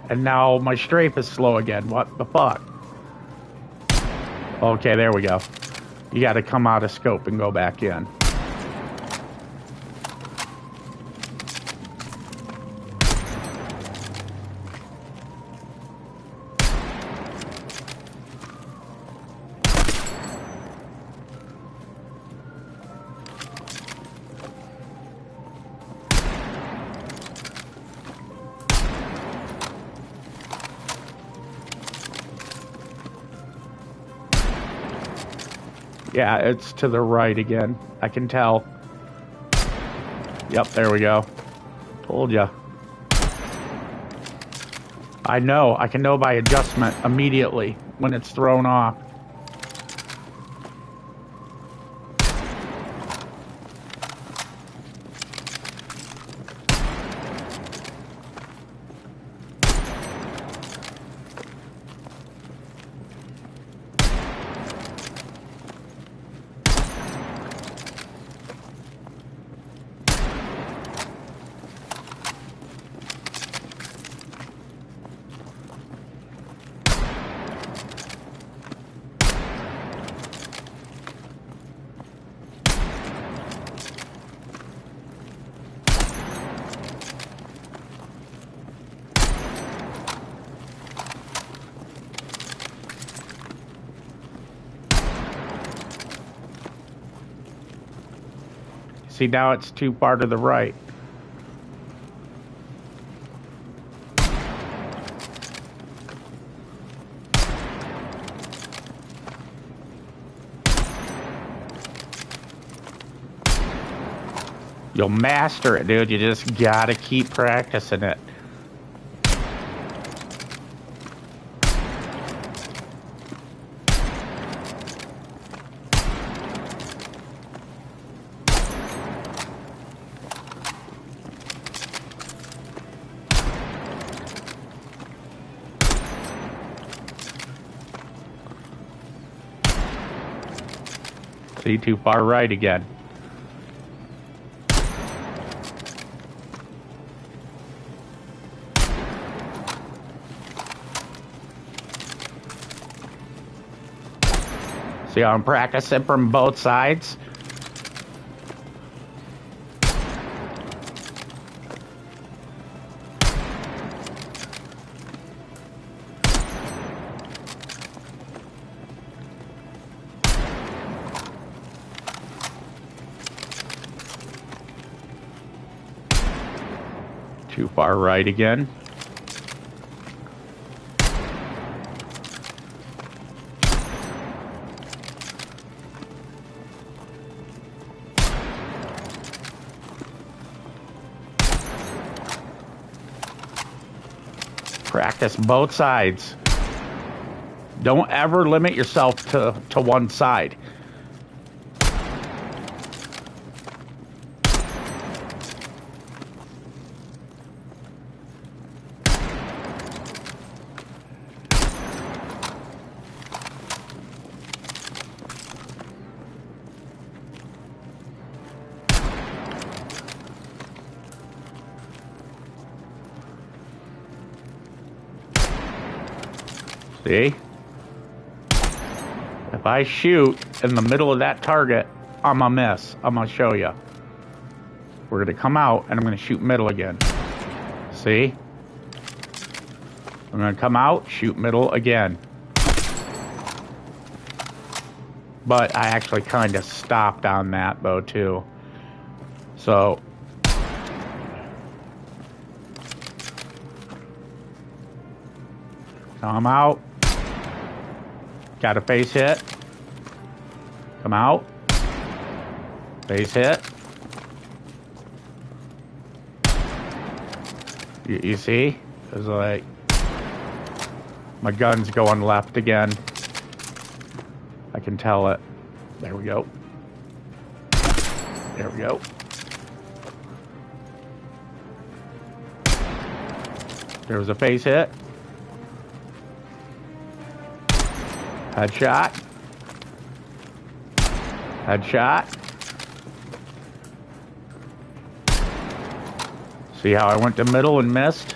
And now my strafe is slow again. What the fuck? Okay, there we go. You gotta come out of scope and go back in. Yeah, it's to the right again. I can tell. Yep, there we go. Told ya. I know. I can know by adjustment immediately when it's thrown off. See, now it's too far to the right. You'll master it, dude. You just gotta keep practicing it. See, too far right again. See how I'm practicing from both sides? Too far right again. Practice both sides. Don't ever limit yourself to one side. See? If I shoot in the middle of that target, I'm a miss. I'm gonna show you. We're gonna come out and I'm gonna shoot middle again. See? I'm gonna come out, shoot middle again. But I actually kind of stopped on that though too. So I'm out. Got a face hit. Come out. Face hit. You see? It's like my gun's going left again. I can tell it. There we go. There we go. There was a face hit. Headshot. Headshot. See how I went to middle and missed?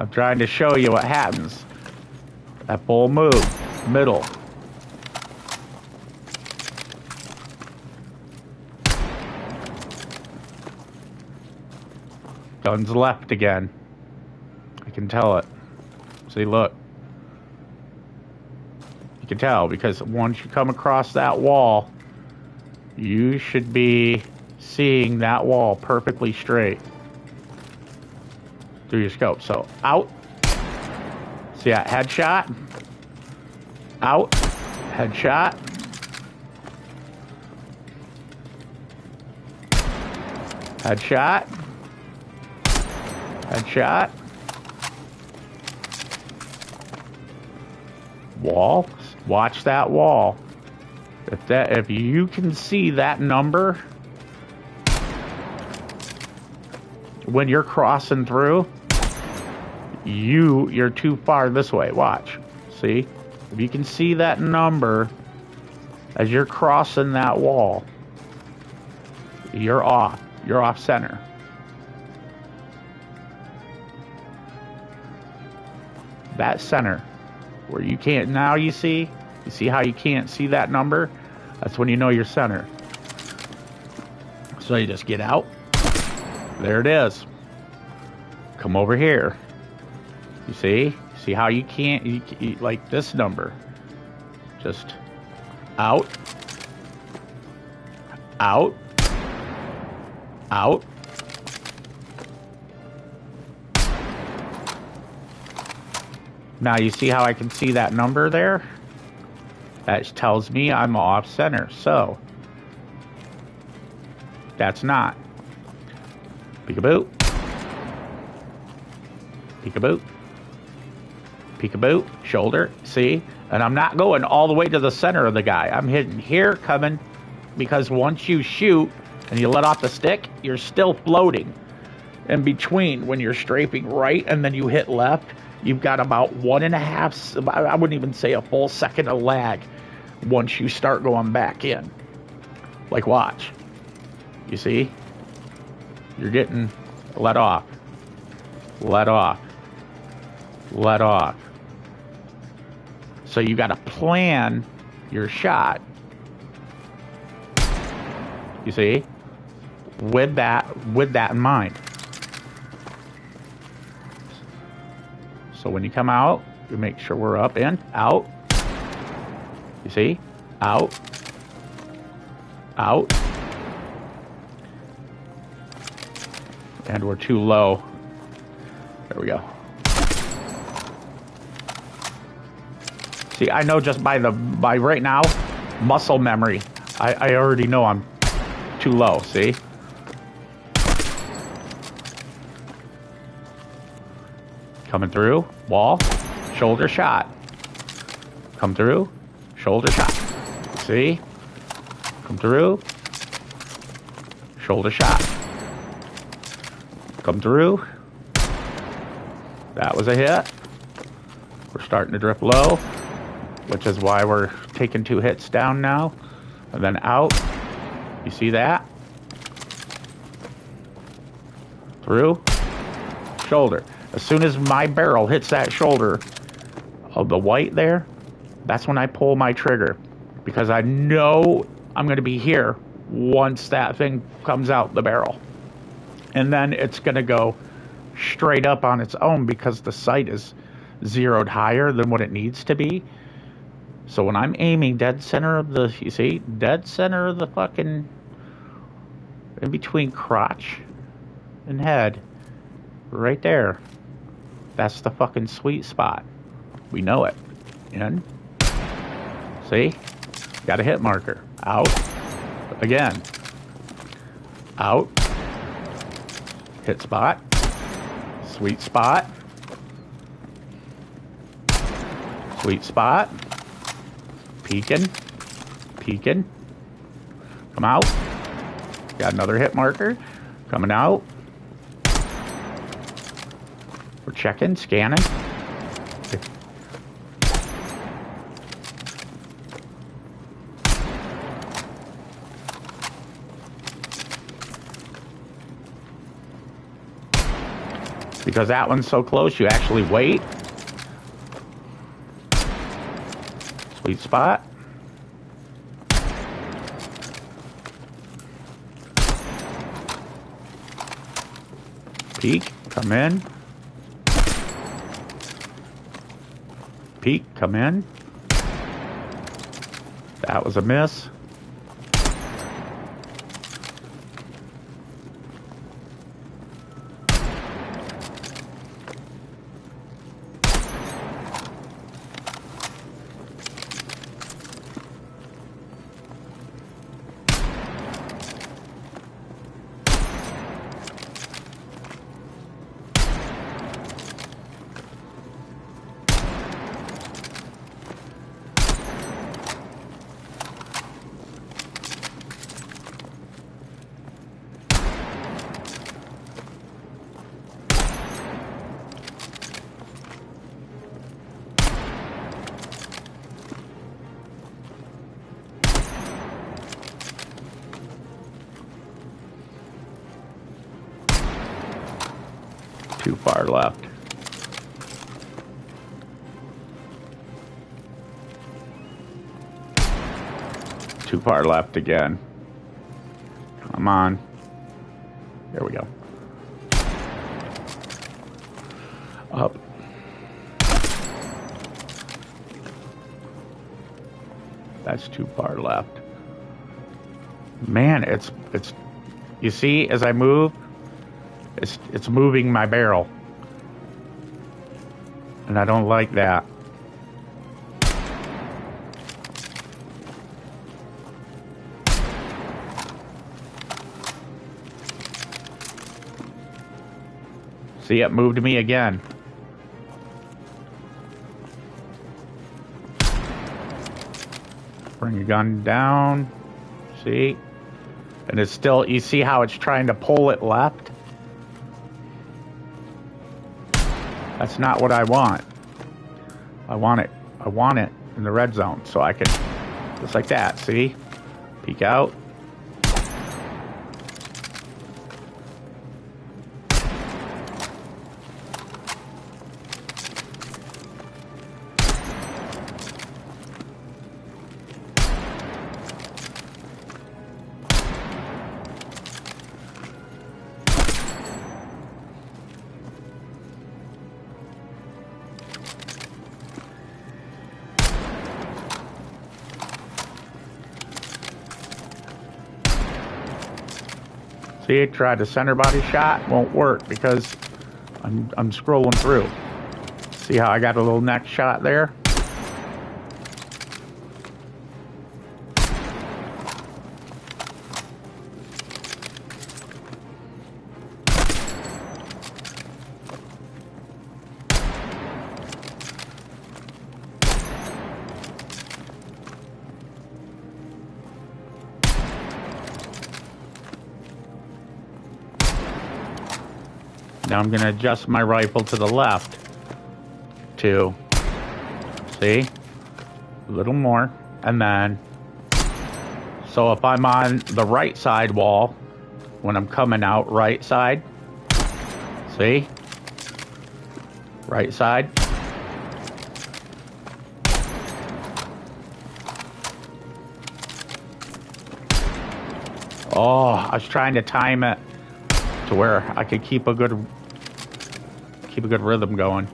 I'm trying to show you what happens. That full move. Middle. Gun's left again. I can tell it. See, look. You can tell because once you come across that wall, you should be seeing that wall perfectly straight through your scope. So, out. See that headshot? Out. Headshot. Headshot. Headshot. Wall. Watch that wall. If you can see that number when you're crossing through, you're too far this way. Watch. See? If you can see that number as you're crossing that wall, you're off. You're off center. That center where you can't, now you see how you can't see that number? That's when you know you're center. So you just get out. There it is. Come over here. You see how you can't, you, like this number. Just out. Out. Out. Now you see how I can see that number there? That tells me I'm off center. So that's not. Peekaboo. Peekaboo. Peekaboo. Shoulder. See? And I'm not going all the way to the center of the guy. I'm hitting here, coming, because once you shoot and you let off the stick, you're still floating. In between, when you're strafing right and then you hit left, you've got about 1.5, I wouldn't even say a full second of lag once you start going back in. Like, watch. You see? You're getting let off. Let off. Let off. So you got to plan your shot. You see? With that in mind. So when you come out, you make sure we're up, in, out. You see? Out. Out. And we're too low. There we go. See, I know just by right now, muscle memory. I already know I'm too low, see? Coming through, wall, shoulder shot. Come through, shoulder shot. See? Come through, shoulder shot. Come through. That was a hit. We're starting to drift low, which is why we're taking 2 hits down now. And then out. You see that? Through. Shoulder. As soon as my barrel hits that shoulder of the white there, that's when I pull my trigger. Because I know I'm going to be here once that thing comes out the barrel. And then it's going to go straight up on its own because the sight is zeroed higher than what it needs to be. So when I'm aiming dead center of the, you see, dead center of the fucking, in between crotch and head, right there, that's the fucking sweet spot. We know it. In. See? Got a hit marker. Out. Again. Out. Hit spot. Sweet spot. Sweet spot. Peeking. Peeking. Come out. Got another hit marker. Coming out. We're checking, scanning. Because that one's so close, you actually wait. Sweet spot. Peek, come in. Peek, come in. That was a miss. Too far left. Too far left again. Come on. There we go. Up. That's too far left. Man, it's you see as I move, it's moving my barrel. And I don't like that. See, it moved me again. Bring your gun down. See? And it's still, you see how it's trying to pull it left? That's not what I want. I want it in the red zone so I can, just like that, see? Peek out. See, tried the center body shot, won't work because I'm scrolling through. See how I got a little neck shot there? Now I'm going to adjust my rifle to the left. To, see? A little more. And then, so if I'm on the right side wall, when I'm coming out, right side. See? Right side. Oh, I was trying to time it to where I could keep a good rhythm going.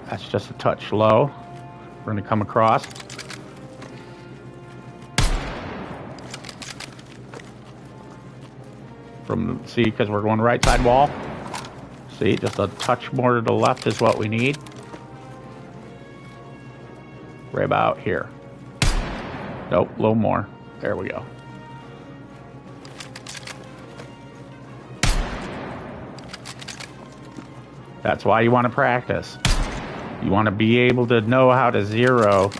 That's just a touch low. We're going to come across. See, because we're going right side wall. See, just a touch more to the left is what we need. Right about here. Nope, a little more. There we go. That's why you want to practice. You want to be able to know how to zero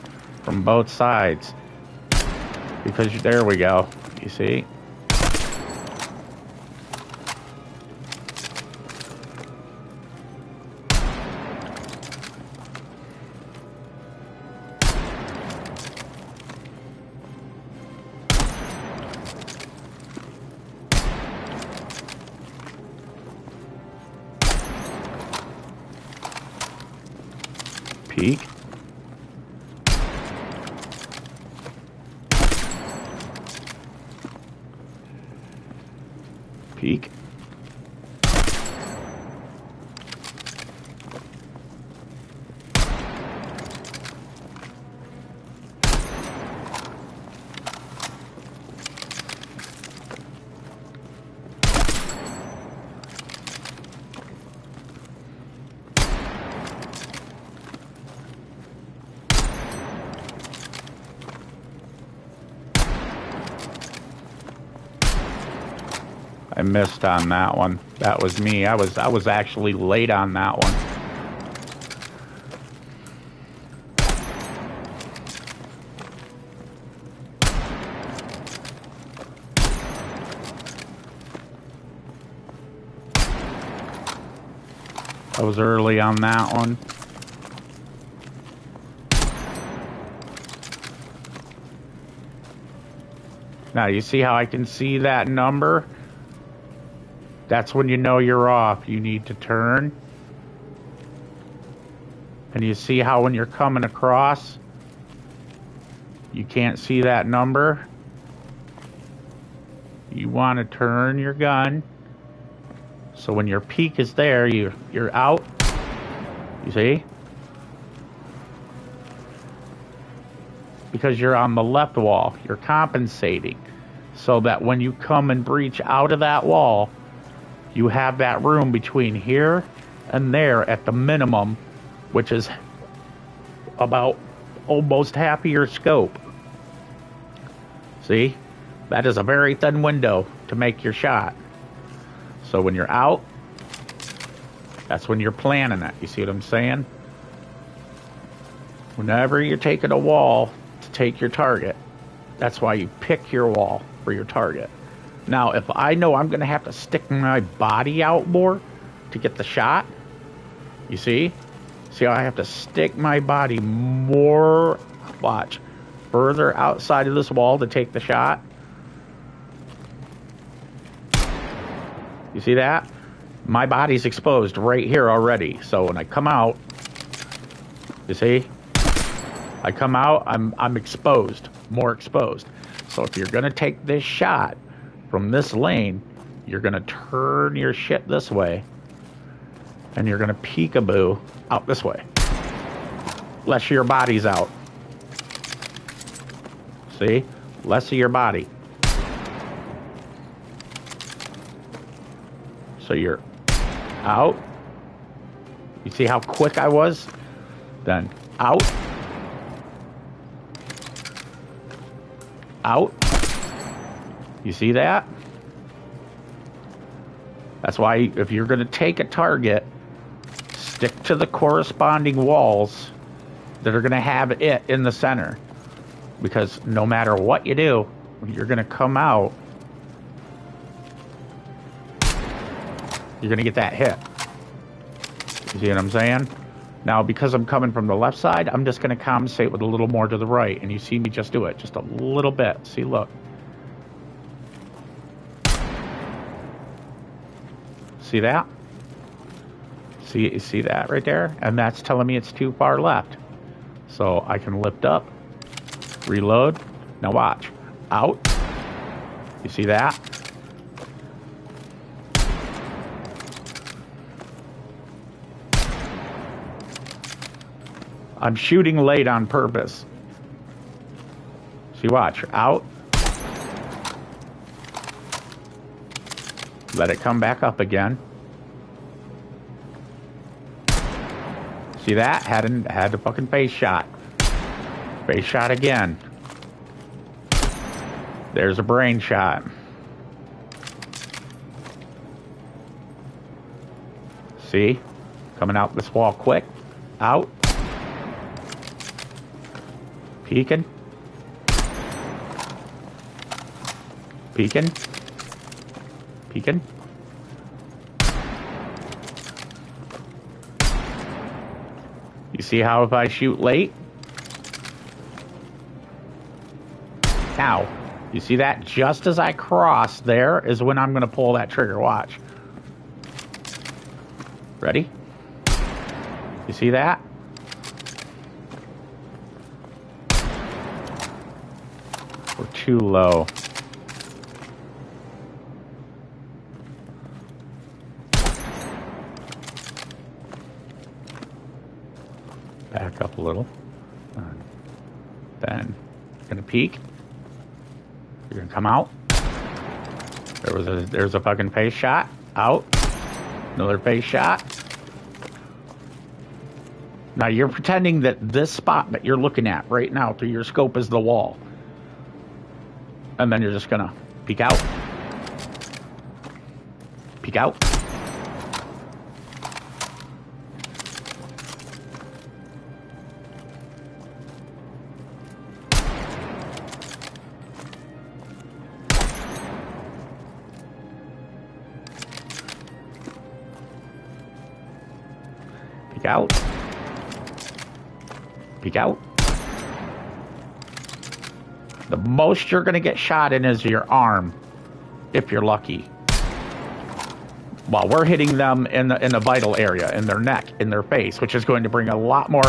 from both sides. Because there we go. You see? Peek. Peek. I missed on that one. That was me. I was actually late on that one. I was early on that one. Now you see how I can see that number? That's when you know you're off. You need to turn. And you see how when you're coming across, you can't see that number? You want to turn your gun. So when your peak is there, you're out. You see? Because you're on the left wall. You're compensating. So that when you come and breach out of that wall, you have that room between here and there at the minimum, which is about almost half of your scope. See? That is a very thin window to make your shot. So when you're out, that's when you're planning it. You see what I'm saying? Whenever you're taking a wall to take your target, that's why you pick your wall for your target. Now, if I know I'm going to have to stick my body out more to get the shot, you see? See how I have to stick my body more, watch, further outside of this wall to take the shot? You see that? My body's exposed right here already. So when I come out, you see? I come out, I'm exposed, more exposed. So if you're going to take this shot from this lane, you're going to turn your shit this way, and you're going to peekaboo out this way. Less of your body's out. See? Less of your body. So you're out. You see how quick I was? Then out. Out. You see that? That's why if you're going to take a target, stick to the corresponding walls that are going to have it in the center. Because no matter what you do, you're going to come out you're going to get that hit. You see what I'm saying? Now, because I'm coming from the left side, I'm just going to compensate with a little more to the right. And you see me just do it. Just a little bit. See, look. See that? See that right there? And that's telling me it's too far left. So I can lift up, reload. Now watch. Out. You see that? I'm shooting late on purpose. See, watch. Out. Let it come back up again. See that? Had the fucking face shot. Face shot again. There's a brain shot. See? Coming out this wall quick. Out. Peeking. Peeking. Peeking. You see how if I shoot late? Now, you see that? Just as I cross there is when I'm going to pull that trigger. Watch. Ready? You see that? We're too low. Back up a little. Then gonna peek. You're gonna come out. There's a fucking face shot. Out. Another face shot. Now you're pretending that this spot that you're looking at right now through your scope is the wall. And then you're just gonna peek out. Peek out. Peek out. Peek out. The most you're going to get shot in is your arm, if you're lucky. While we're hitting them in the vital area, in their neck, in their face, which is going to bring a lot more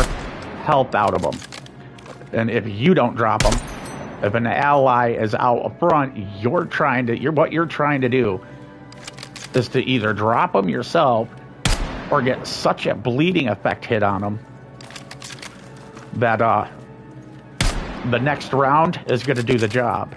health out of them. And if you don't drop them, if an ally is out front, what you're trying to do is to either drop them yourself or get such a bleeding effect hit on them that the next round is going to do the job.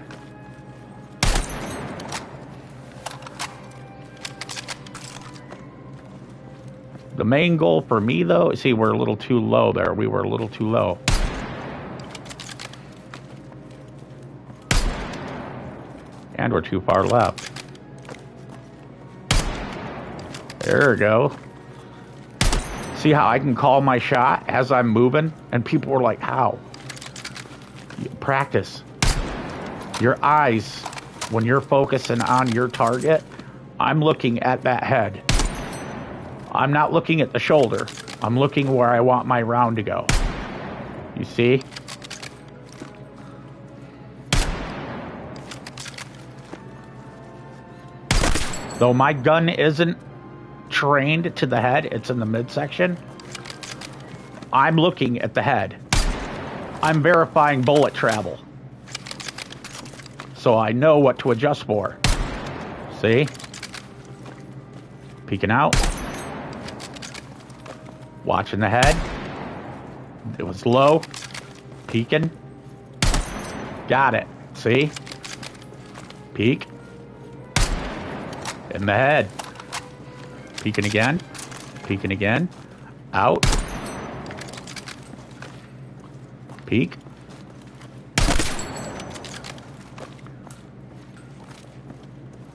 The main goal for me, though, see, we're a little too low there. We were a little too low. And we're too far left. There we go. See how I can call my shot as I'm moving? And people were like, how? Practice. Your eyes, when you're focusing on your target, I'm looking at that head. I'm not looking at the shoulder. I'm looking where I want my round to go. You see? Though my gun isn't trained to the head, it's in the midsection, I'm looking at the head. I'm verifying bullet travel. So I know what to adjust for. See? Peeking out. Watching the head. It was low. Peeking. Got it. See? Peek. In the head. Peeking again. Peeking again. Out. Peek.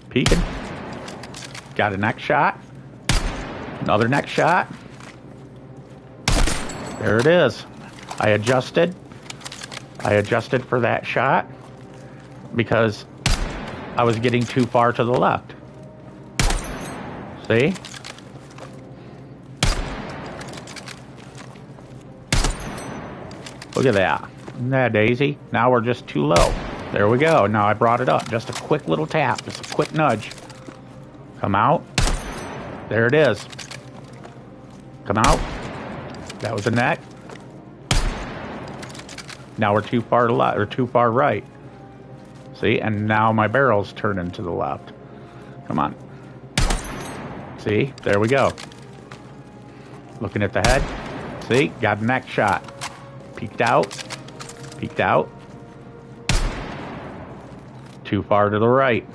Peeking. Got a neck shot. Another neck shot. There it is. I adjusted for that shot because I was getting too far to the left. See? Look at that. Isn't that daisy? Now we're just too low. There we go. Now I brought it up. Just a quick little tap. Just a quick nudge. Come out. There it is. Come out. That was the neck. Now we're too far left or too far right. See? And now my barrel's turning to the left. Come on. See? There we go. Looking at the head. See? Got a neck shot. Peeked out. Peeked out. Too far to the right.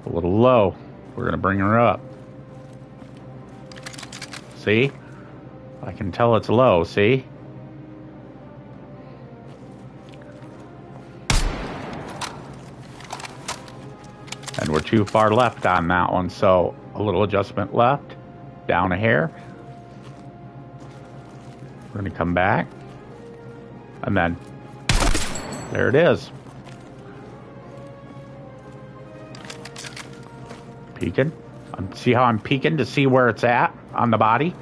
A little low. We're going to bring her up. See? I can tell it's low, see? And we're too far left on that one, so a little adjustment left, down a hair. We're going to come back. And then, there it is. Peeking. See how I'm peeking to see where it's at on the body?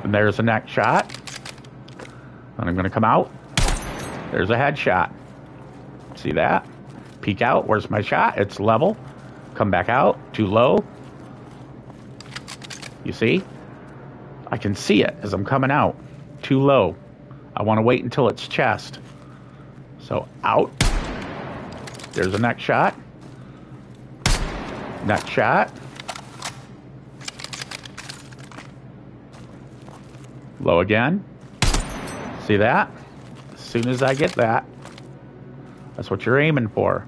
And there's a neck shot. And I'm going to come out. There's a head shot. See that? Peek out. Where's my shot? It's level. Come back out. Too low. You see? I can see it as I'm coming out. Too low. I want to wait until it's chest. So out. There's a neck shot. Neck shot. Low again. See that? As soon as I get that, that's what you're aiming for.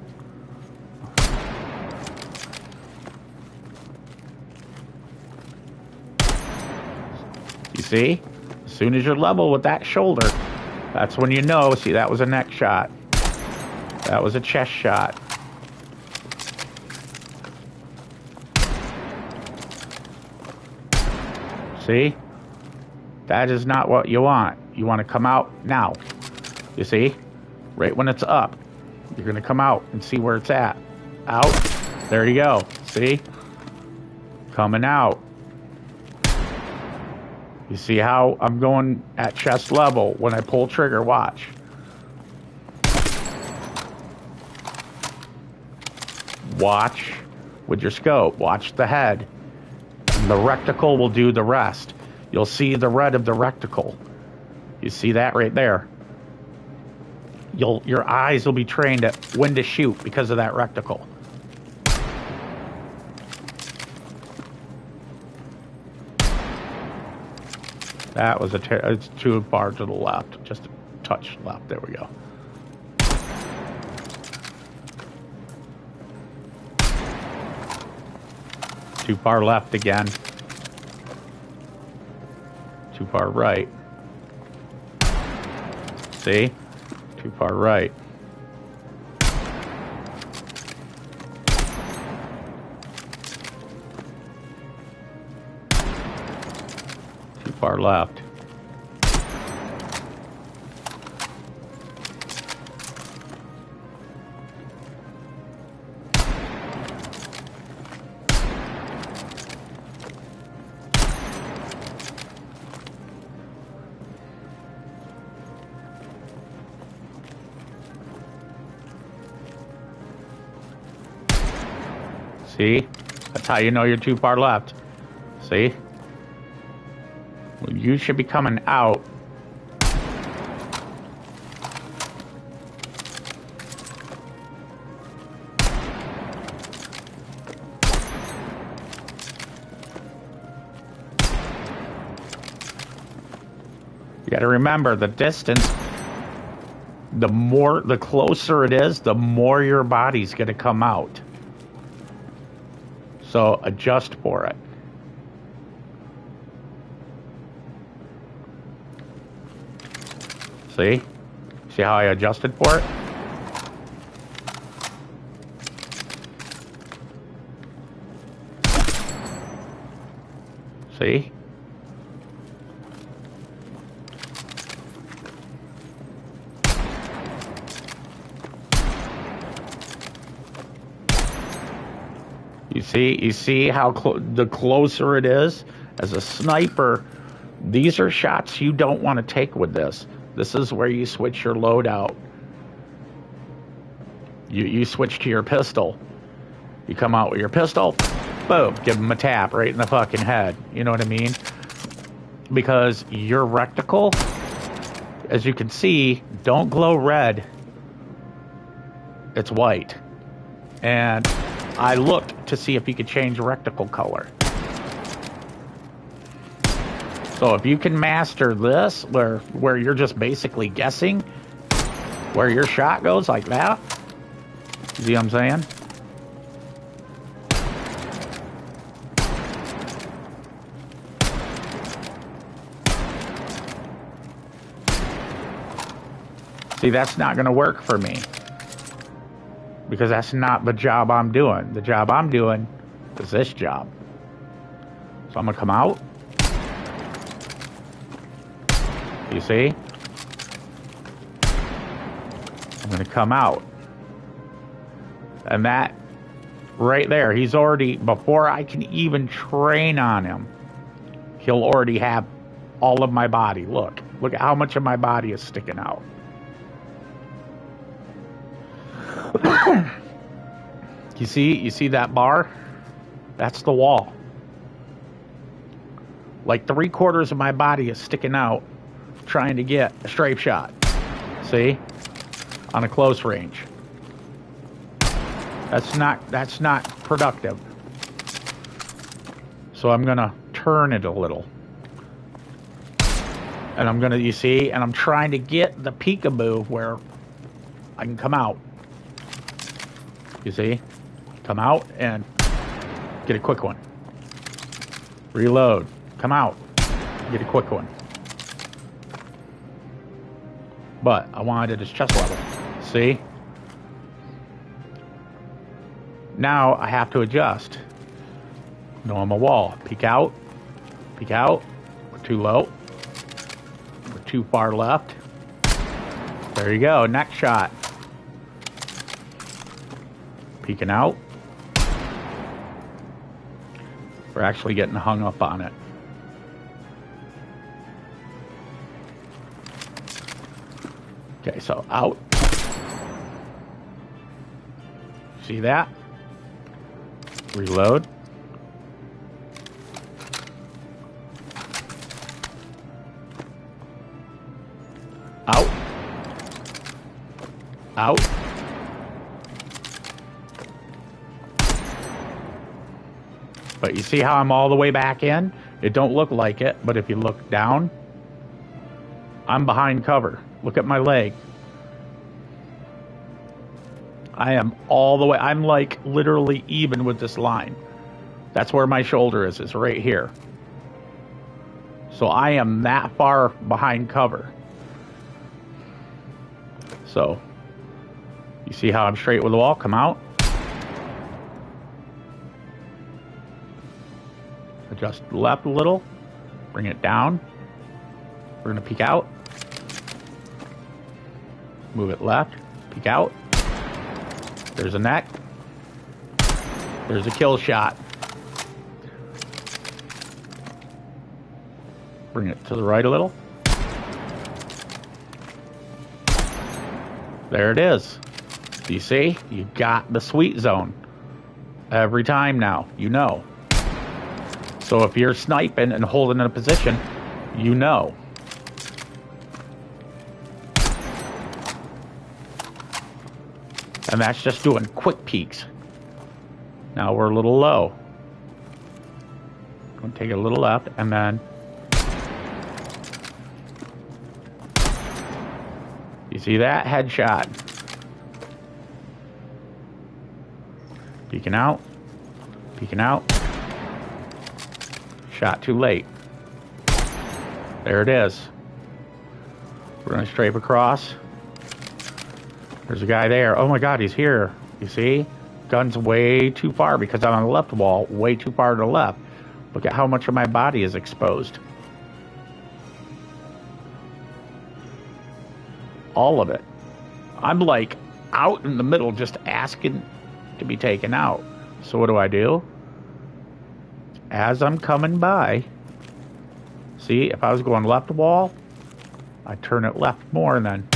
You see? As soon as you're level with that shoulder, that's when you know. See, that was a neck shot. That was a chest shot. See? That is not what you want. You want to come out now. You see? Right when it's up. You're going to come out and see where it's at. Out. There you go. See? Coming out. You see how I'm going at chest level when I pull trigger? Watch. Watch with your scope. Watch the head. And the reticle will do the rest. You'll see the red of the reticle. You see that right there? Your eyes will be trained at when to shoot because of that reticle. That was it's too far to the left. Just a touch left. There we go. Too far left again. Too far right. See? Too far right. Too far left. See? That's how you know you're too far left. See? Well, you should be coming out. You got to remember the distance. The closer it is, the more your body's going to come out. So adjust for it. See? See how I adjusted for it? See? You see how the closer it is? As a sniper, these are shots you don't want to take with this. This is where you switch your loadout. You switch to your pistol. You come out with your pistol, boom, give him a tap right in the fucking head. You know what I mean? Because your reticle, as you can see, don't glow red. It's white. And I looked to see if you could change reticle color. So if you can master this, where you're just basically guessing where your shot goes like that, see what I'm saying? See, that's not going to work for me. Because that's not the job I'm doing. The job I'm doing is this job. So I'm going to come out. You see? I'm going to come out. And that right there, he's already, before I can even train on him, he'll already have all of my body. Look at how much of my body is sticking out. You see that bar? That's the wall. Like 3/4 of my body is sticking out trying to get a strafe shot. See? On a close range. That's not productive. So I'm gonna turn it a little. And I'm gonna, you see, and I'm trying to get the peekaboo where I can come out. You see? Come out and get a quick one. Reload. Come out. Get a quick one. But I wanted it at chest level. See? Now I have to adjust. No, I'm a wall. Peek out. Peek out. We're too low. We're too far left. There you go. Next shot. Peeking out. We're actually getting hung up on it. Okay, so out. See that? Reload. Out. Out. But you see how I'm all the way back in? It don't look like it, but if you look down, I'm behind cover. Look at my leg. I am all the way, I'm like literally even with this line. That's where my shoulder is right here. So I am that far behind cover. So, you see how I'm straight with the wall? Come out. Adjust left a little. Bring it down. We're going to peek out. Move it left. Peek out. There's a neck. There's a kill shot. Bring it to the right a little. There it is. You see? You got the sweet zone. Every time now. You know. So if you're sniping and holding in a position, you know. And that's just doing quick peeks. Now we're a little low. Gonna take it a little left and then you see that? Headshot. Peeking out. Peeking out. Shot too late. There it is. We're gonna strafe across. There's a guy there. Oh my God, he's here. You see? Gun's way too far because I'm on the left wall, way too far to the left. Look at how much of my body is exposed. All of it. I'm like out in the middle just asking to be taken out. So what do? As I'm coming by, see, if I was going left wall, I turn it left more, and then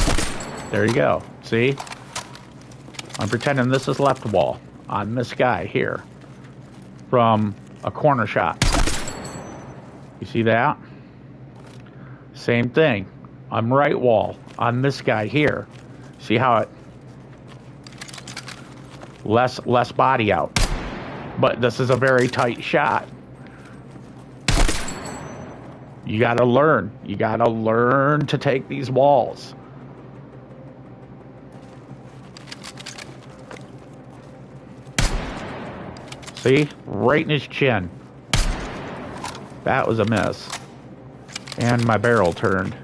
there you go. See? I'm pretending this is left wall on this guy here from a corner shot. You see that? Same thing. I'm right wall on this guy here. See how it less body out. But this is a very tight shot. You gotta learn. You gotta learn to take these walls. See? Right in his chin. That was a miss. And my barrel turned.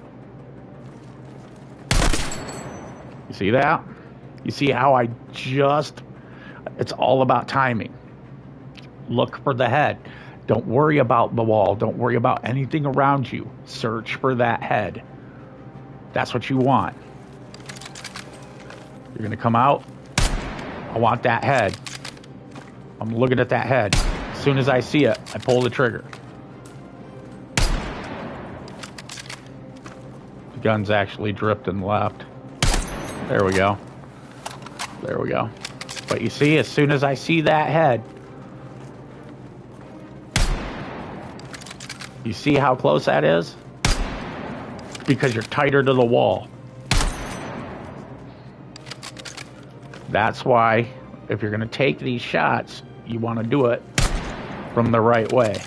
You see that? You see how I just... It's all about timing. Look for the head. Don't worry about the wall. Don't worry about anything around you. Search for that head. That's what you want. You're going to come out. I want that head. I'm looking at that head. As soon as I see it, I pull the trigger. The gun's actually drifting left. There we go. There we go. But you see, as soon as I see that head, you see how close that is? Because you're tighter to the wall. That's why, if you're going to take these shots, you want to do it from the right way.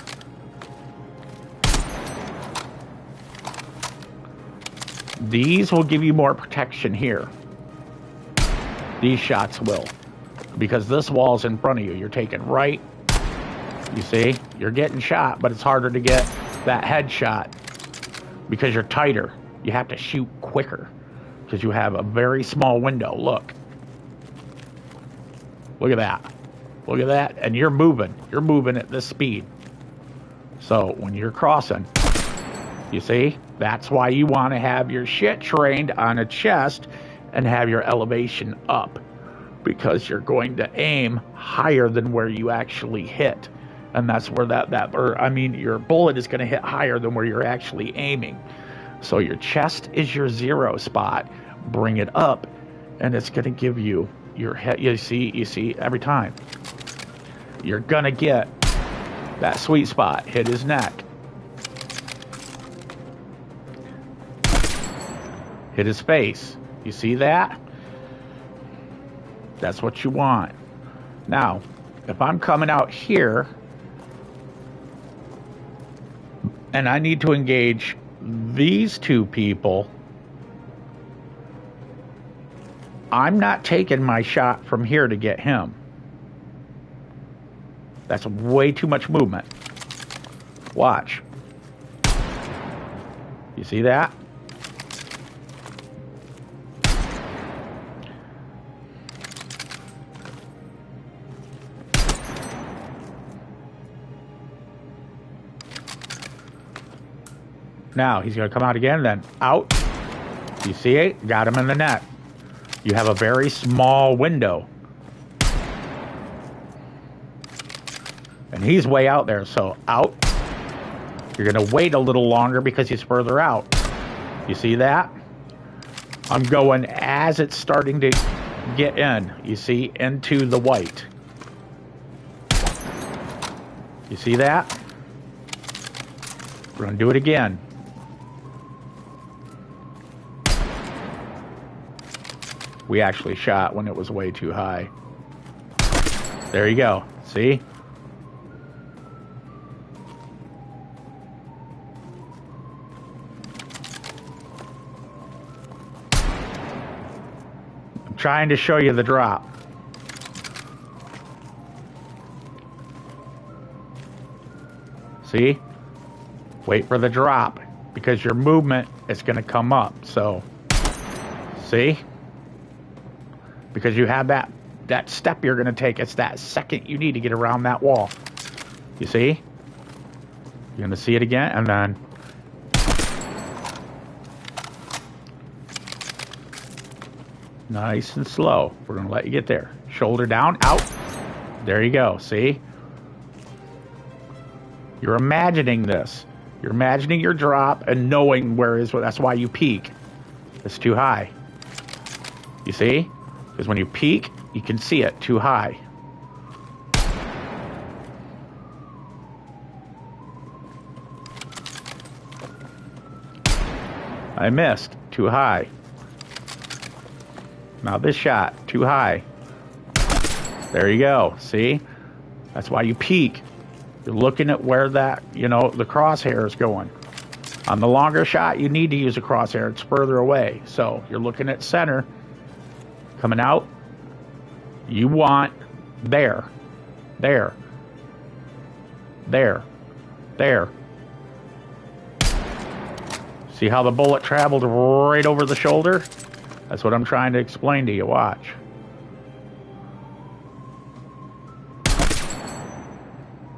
These will give you more protection here. These shots will. Because this wall's in front of you. You're taking right. You see? You're getting shot, but it's harder to get that headshot because you're tighter. You have to shoot quicker because you have a very small window. Look. Look at that. Look at that. And you're moving. You're moving at this speed. So when you're crossing, you see? That's why you want to have your shit trained on a chest and have your elevation up, because you're going to aim higher than where you actually hit. And that's where your bullet is going to hit higher than where you're actually aiming. So your chest is your zero spot. Bring it up, and it's going to give you your head. You see, every time. You're going to get that sweet spot. Hit his neck. Hit his face. You see that? That's what you want. Now, if I'm coming out here and I need to engage these two people, I'm not taking my shot from here to get him. That's way too much movement. Watch. You see that? Now, he's going to come out again, then out. You see it? Got him in the neck. You have a very small window. And he's way out there, so out. You're going to wait a little longer because he's further out. You see that? I'm going as it's starting to get in. You see, into the white. You see that? We're going to do it again. We actually shot when it was way too high. There you go. See? I'm trying to show you the drop. See? Wait for the drop because your movement is going to come up. So, see? Because you have that step you're going to take. It's that second you need to get around that wall. You see? You're going to see it again, and then... Nice and slow. We're going to let you get there. Shoulder down, out. There you go. See? You're imagining this. You're imagining your drop and knowing where is. That's why you peek. It's too high. You see? Because when you peek, you can see it too high. I missed. Too high. Now this shot. Too high. There you go. See? That's why you peek. You're looking at where that, the crosshair is going. On the longer shot, you need to use a crosshair. It's further away. So you're looking at center. Coming out. You want there. There. There. There. See how the bullet traveled right over the shoulder? That's what I'm trying to explain to you. Watch.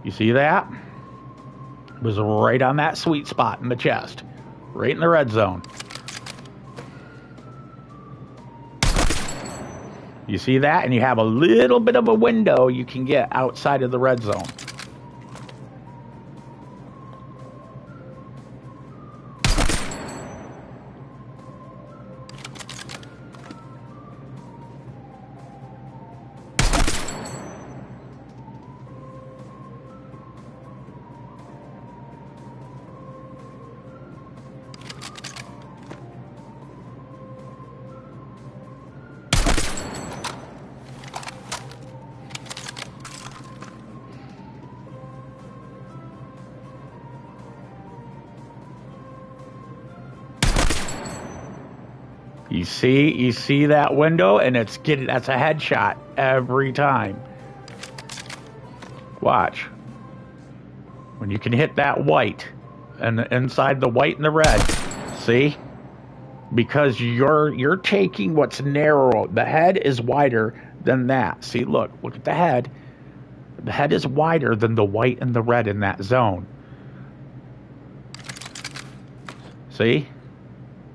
You see that? It was right on that sweet spot in the chest. Right in the red zone. You see that? And you have a little bit of a window you can get outside of the red zone. You see that window, and that's a headshot every time. Watch. When you can hit that white, and inside the white and the red, see? Because you're taking what's narrow. The head is wider than that. See, look at the head. The head is wider than the white and the red in that zone. See?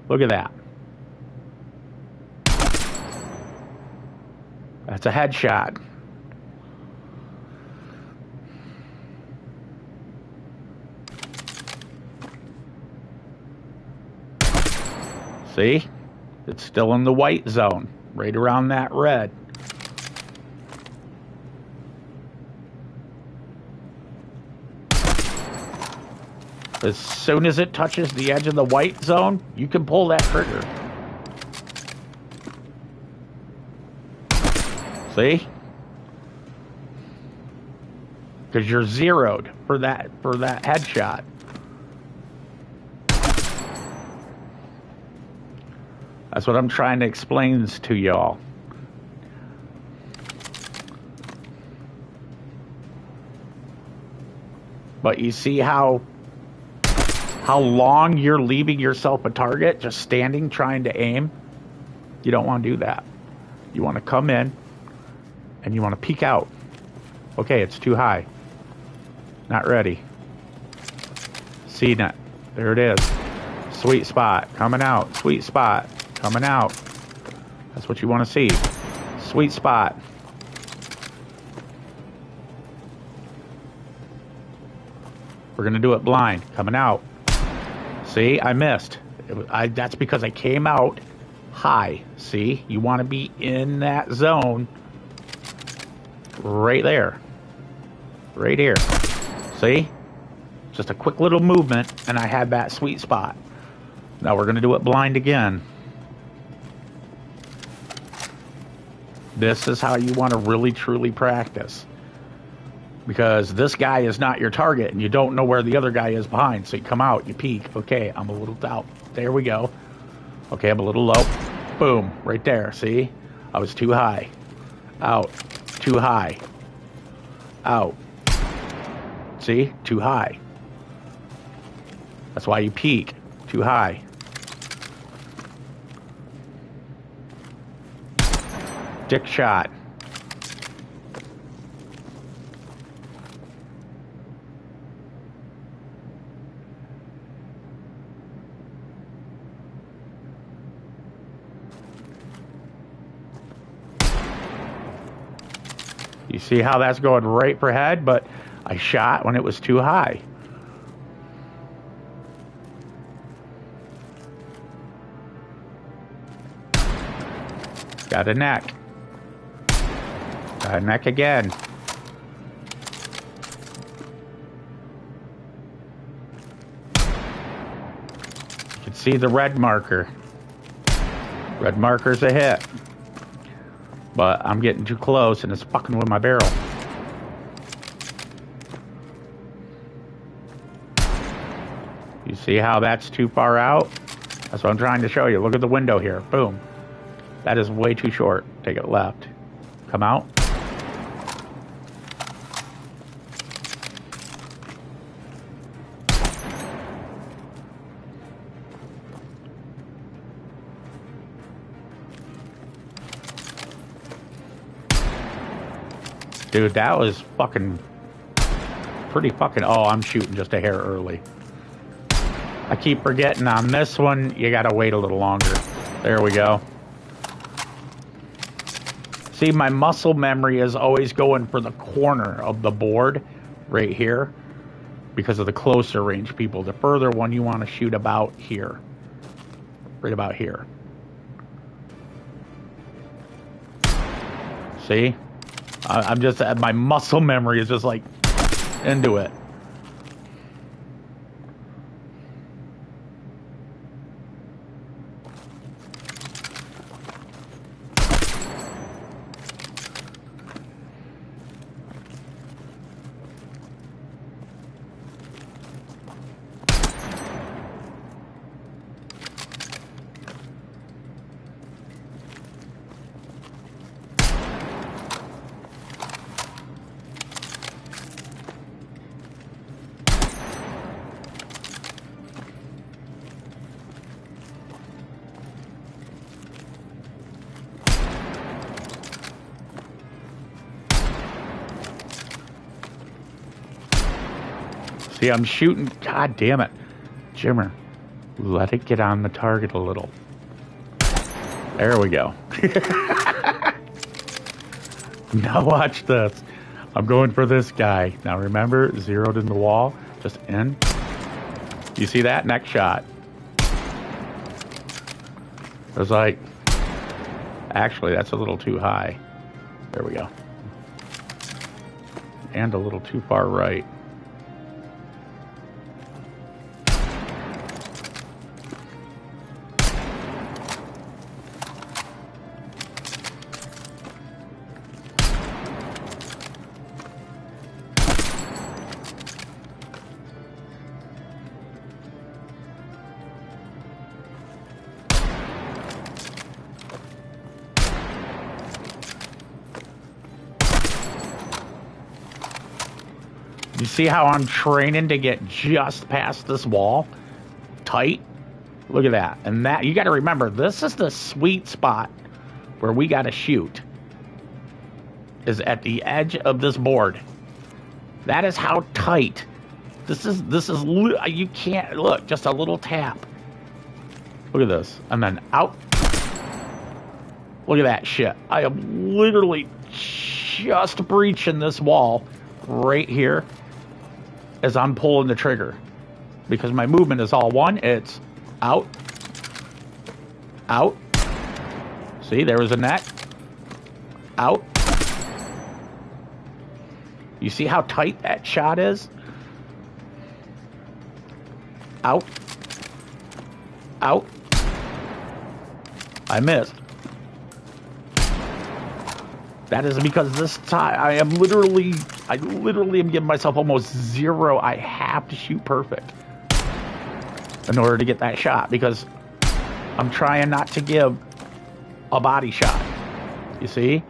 Look at that. That's a headshot. See? It's still in the white zone, right around that red. As soon as it touches the edge of the white zone, you can pull that trigger. See? Because you're zeroed for that headshot. That's what I'm trying to explain this to y'all. But you see how long you're leaving yourself a target, just standing trying to aim? You don't want to do that. You want to come in and you want to peek out. Okay, it's too high. Not ready. CNET. There it is. Sweet spot. Coming out. Sweet spot. Coming out. That's what you want to see. Sweet spot. We're going to do it blind. Coming out. See, I missed. That's because I came out high. See, you want to be in that zone right there. Right here. See? Just a quick little movement, and I had that sweet spot. Now we're going to do it blind again. This is how you want to really, truly practice. Because this guy is not your target, and you don't know where the other guy is behind. So you come out, you peek. Okay, I'm a little out. There we go. Okay, I'm a little low. Boom, right there. See? I was too high. Out. Too high. Out. See? Too high. That's why you peek. Too high. Dick shot. You see how that's going right for head, but I shot when it was too high. Got a neck. Got a neck again. You can see the red marker. Red marker's a hit. But I'm getting too close and it's fucking with my barrel. You see how that's too far out? That's what I'm trying to show you. Look at the window here. Boom. That is way too short. Take it left. Come out. Dude, that was fucking pretty fucking... Oh, I'm shooting just a hair early. I keep forgetting on this one, you gotta wait a little longer. There we go. See, my muscle memory is always going for the corner of the board right here because of the closer range people. The further one you want to shoot about here. Right about here. See? I'm just, my muscle memory is just like into it. See, I'm shooting. God damn it. Jimmer, let it get on the target a little. There we go. Now watch this. I'm going for this guy. Now remember, zeroed in the wall. Just in. You see that? Next shot. It was like... Actually, that's a little too high. There we go. And a little too far right. You see how I'm training to get just past this wall? Tight? Look at that. And that, you got to remember, this is the sweet spot where we got to shoot. Is at the edge of this board. That is how tight. This is, you can't, look, just a little tap. Look at this. And then out. Look at that shit. I am literally just breaching this wall right here as I'm pulling the trigger, because my movement is all one. It's out, out. See, there was a net. Out. You see how tight that shot is? Out, out. I missed. That is because this time I literally am giving myself almost zero. I have to shoot perfect in order to get that shot, because I'm trying not to give a body shot. You see?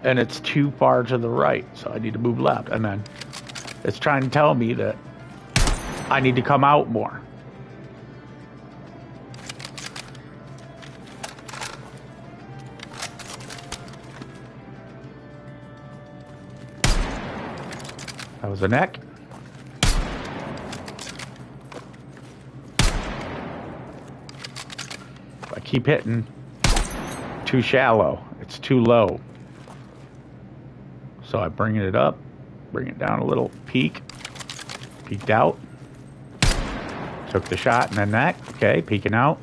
And it's too far to the right, so I need to move left. And then it's trying to tell me that I need to come out more. That was a neck. I keep hitting. Too shallow. It's too low. So I bring it up, bring it down a little, peeked out, took the shot in the neck, okay, peeking out,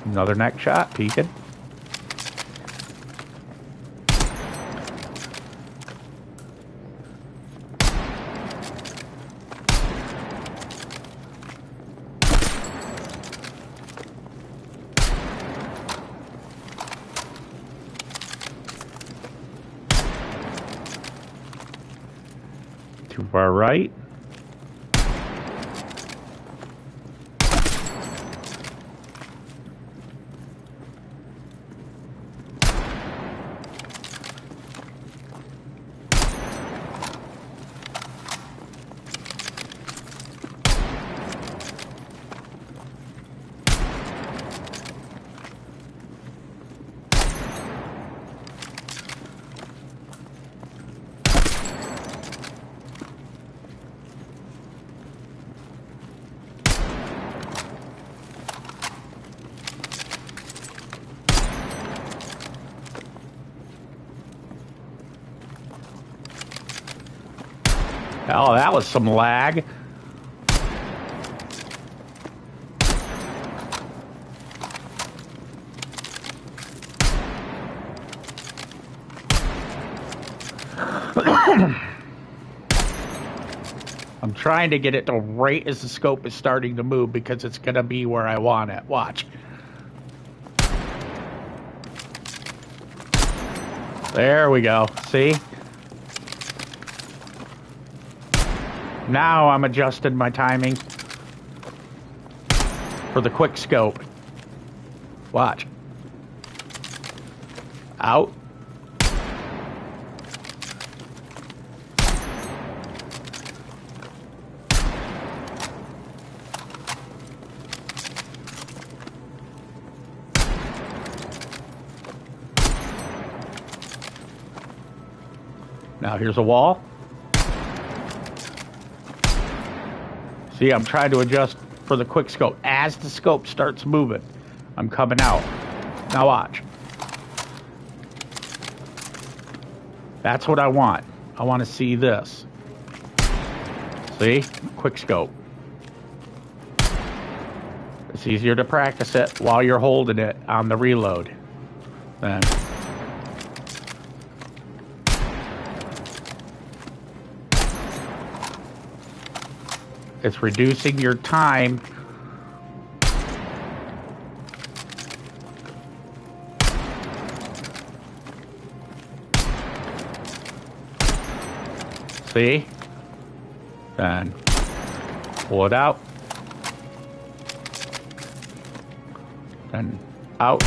another neck shot, peeking. Too far right. Oh, that was some lag. I'm trying to get it to right as the scope is starting to move because it's going to be where I want it. Watch. There we go. See? Now I'm adjusting my timing for the quick scope. Watch. Out. Now here's a wall. See, I'm trying to adjust for the quick scope. As the scope starts moving, I'm coming out. Now watch. That's what I want. I want to see this. See? Quick scope. It's easier to practice it while you're holding it on the reload. Then. It's reducing your time. See? Then pull it out. Then out.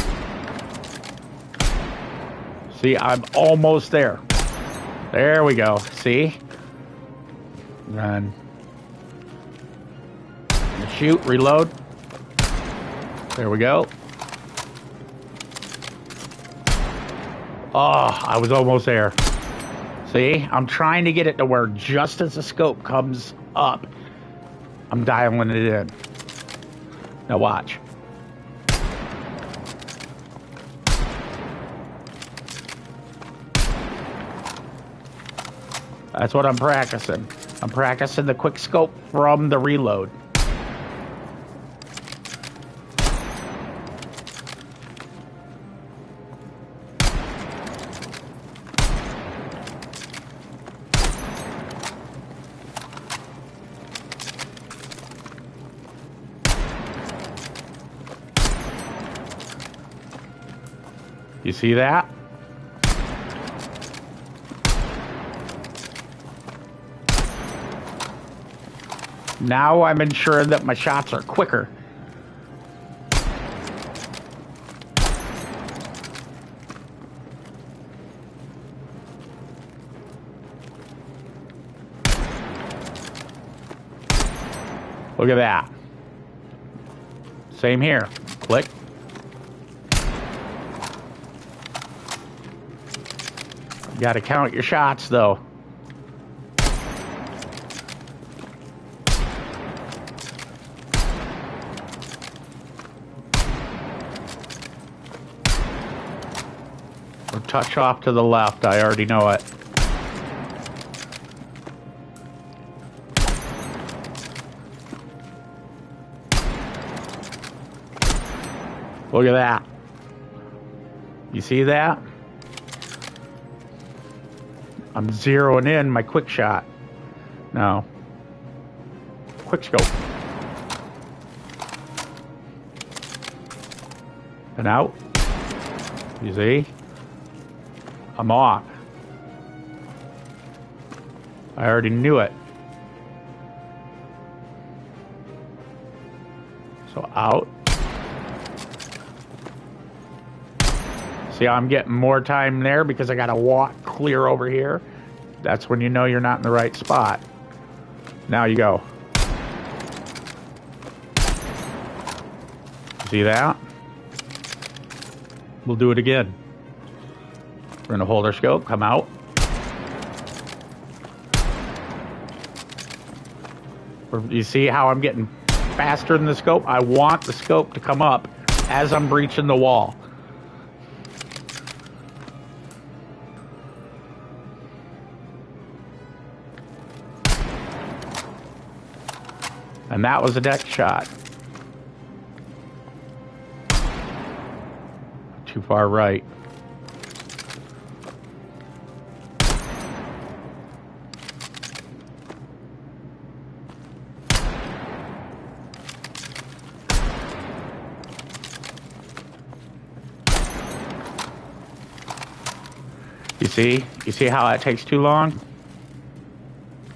See, I'm almost there. There we go. See? Then shoot, reload. There we go. Oh, I was almost there. See, I'm trying to get it to where just as the scope comes up, I'm dialing it in. Now watch. That's what I'm practicing. I'm practicing the quick scope from the reload. You see that? Now I'm ensuring that my shots are quicker. Look at that. Same here. Click. You gotta count your shots though. Or touch off to the left, I already know it. Look at that. You see that? I'm zeroing in my quick shot. Now, quick scope. And out. You see? I'm off. I already knew it. So out. See how I'm getting more time there because I gotta walk clear over here? That's when you know you're not in the right spot. Now you go. See that? We'll do it again. We're gonna hold our scope, come out. You see how I'm getting faster than the scope? I want the scope to come up as I'm breaching the wall. And that was the next shot. Too far right. You see how that takes too long?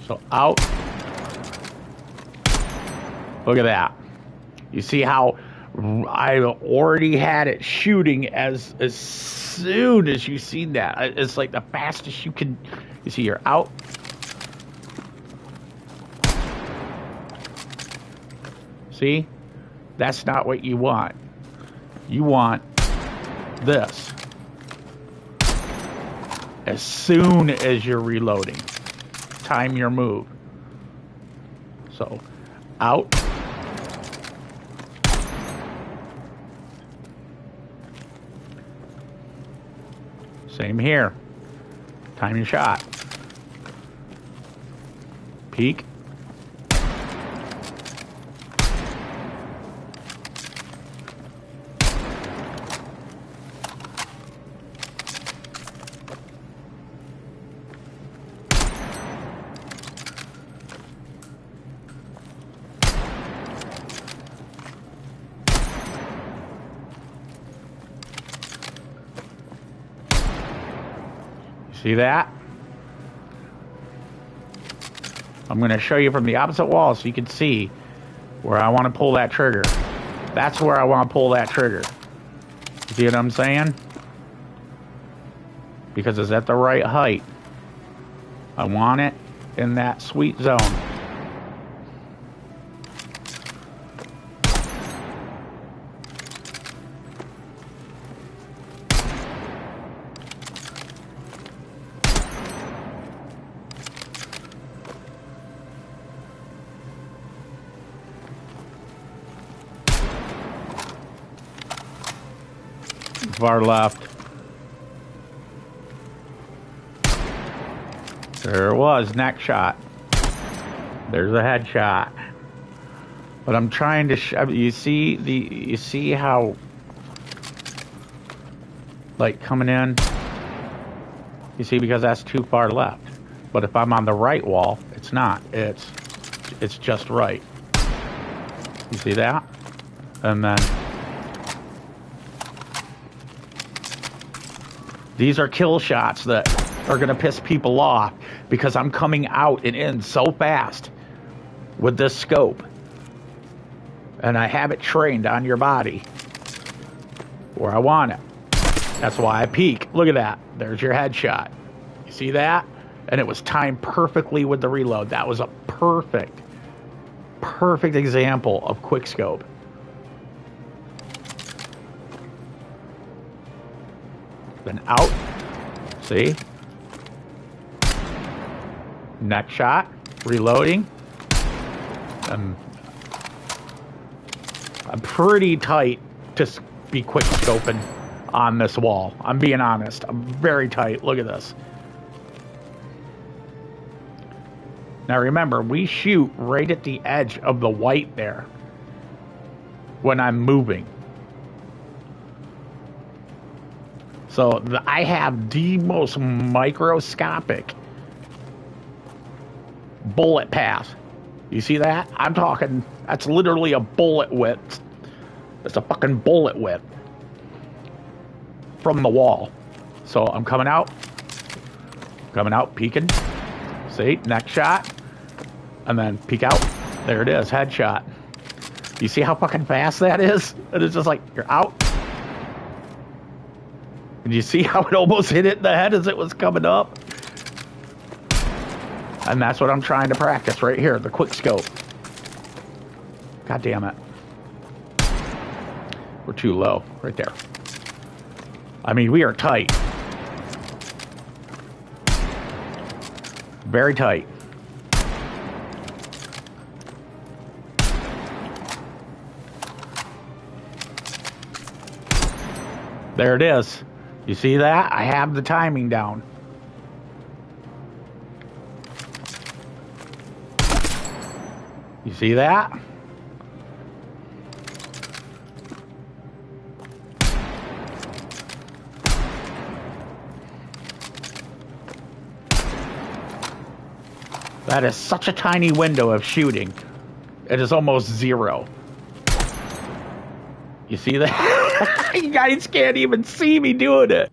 So out. Look at that. You see how I already had it shooting as soon as you see that. It's like the fastest you can. You see, you're out. See? That's not what you want. You want this. As soon as you're reloading. Time your move. So, out. Same here. Time your shot. Peek. See that? I'm going to show you from the opposite wall so you can see where I want to pull that trigger. That's where I want to pull that trigger. You see what I'm saying? Because it's at the right height. I want it in that sweet zone. Far left. There it was, neck shot. There's a headshot. But I'm trying to you see how, like, coming in? You see, because that's too far left. But if I'm on the right wall, it's not. It's just right. You see that? And then these are kill shots that are going to piss people off because I'm coming out and in so fast with this scope. And I have it trained on your body where I want it. That's why I peek. Look at that. There's your headshot. You see that? And it was timed perfectly with the reload. That was a perfect example of quick scope. Then out. See? Neck shot. Reloading. I'm pretty tight to be quick scoping on this wall. I'm being honest. I'm very tight. Look at this. Now remember, we shoot right at the edge of the white there when I'm moving. So I have the most microscopic bullet path. You see that? I'm talking, that's literally a bullet width. It's a fucking bullet width from the wall. So I'm coming out, peeking. See, next shot, and then peek out. There it is, headshot. You see how fucking fast that is? And it's just like, you're out. And you see how it almost hit it in the head as it was coming up? And that's what I'm trying to practice right here, the quick scope. God damn it. We're too low, right there. I mean, we are tight. Very tight. There it is. You see that? I have the timing down. You see that? That is such a tiny window of shooting. It is almost zero. You see that? You guys can't even see me doing it.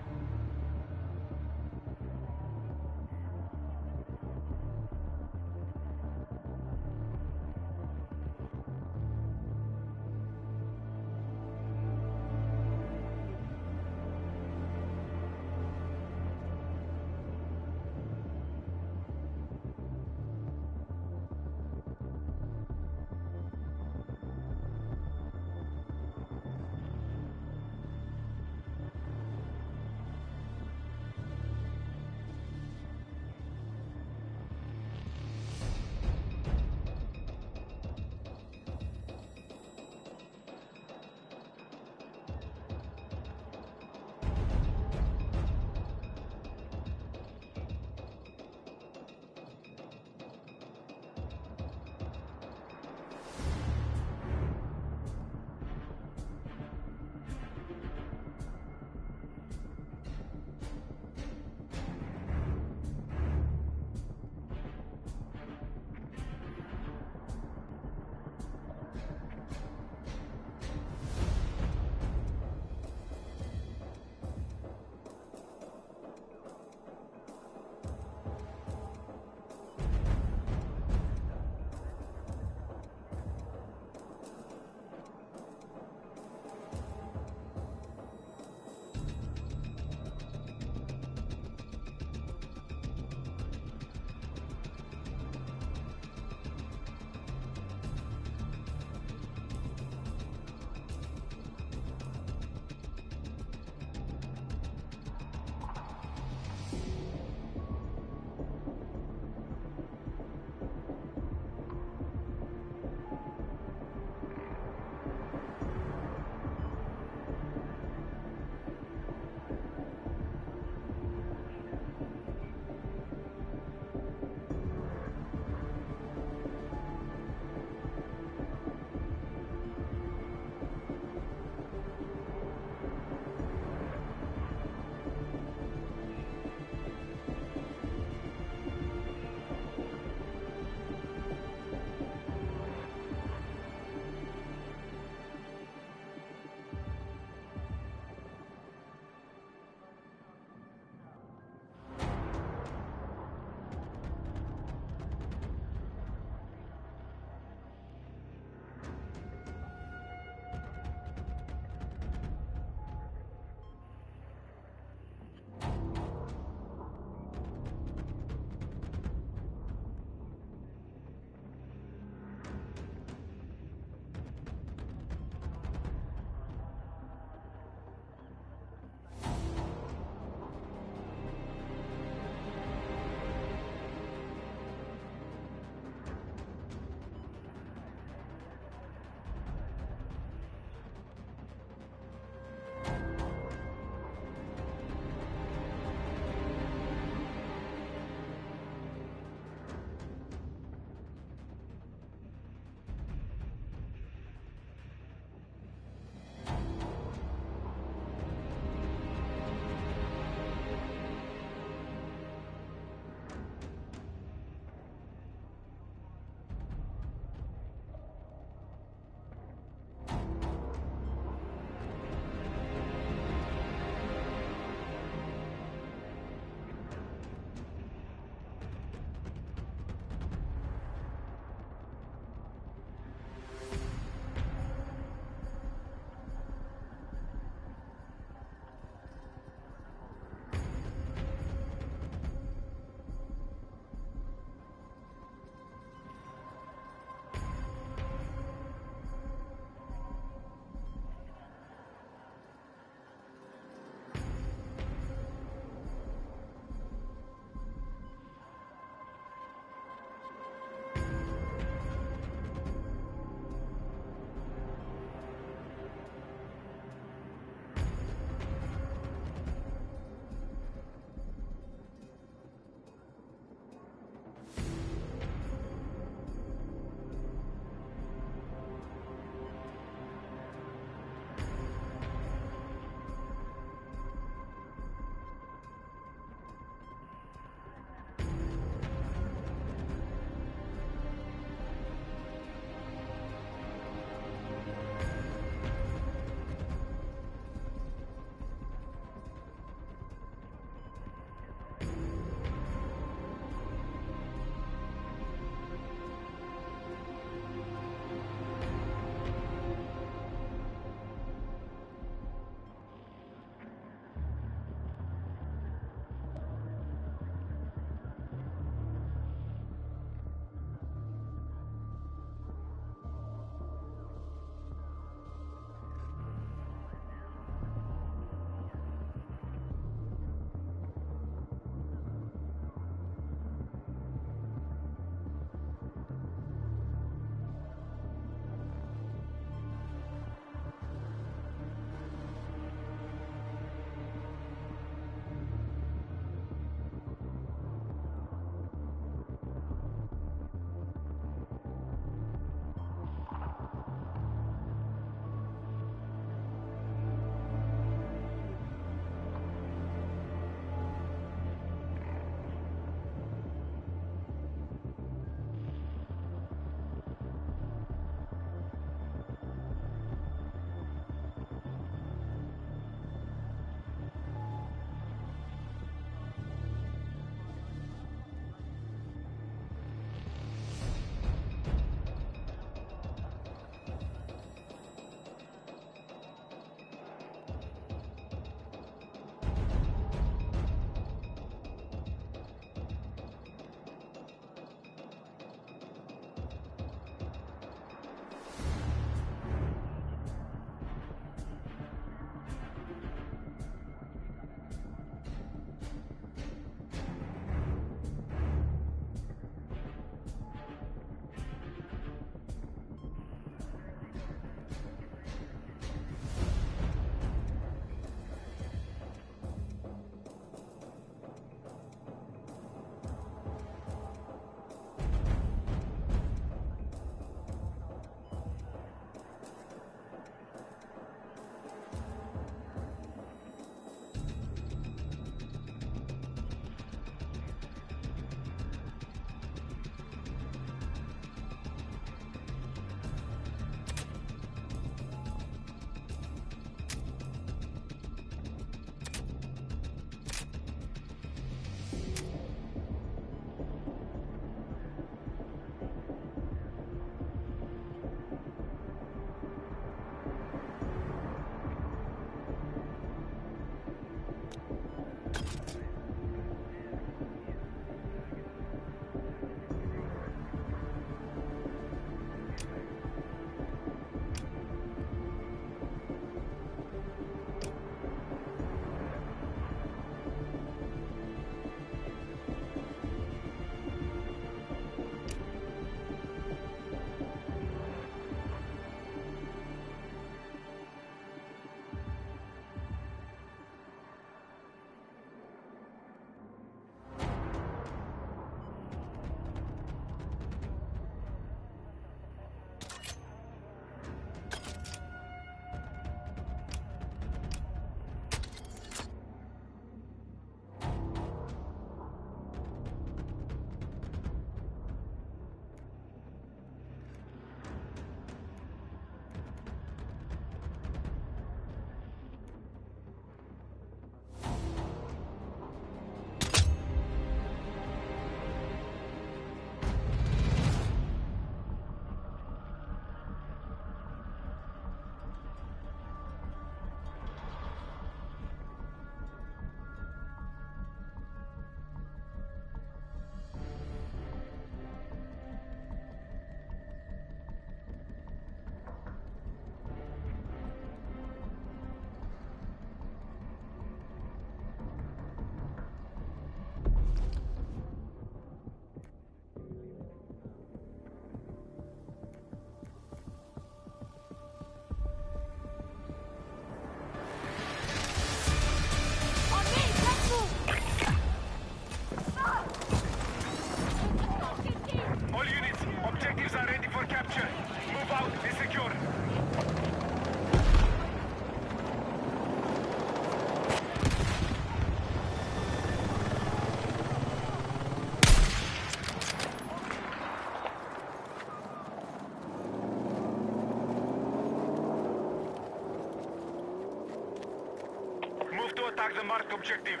attack the marked objective.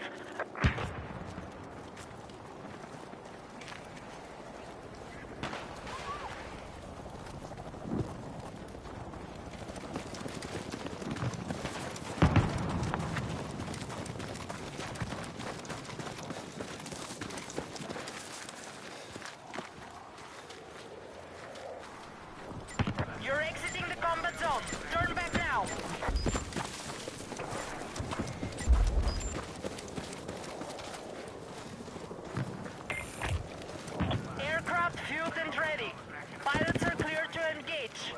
You're exiting the combat zone. Turn back now. Aircraft fueled and ready. Pilots are clear to engage.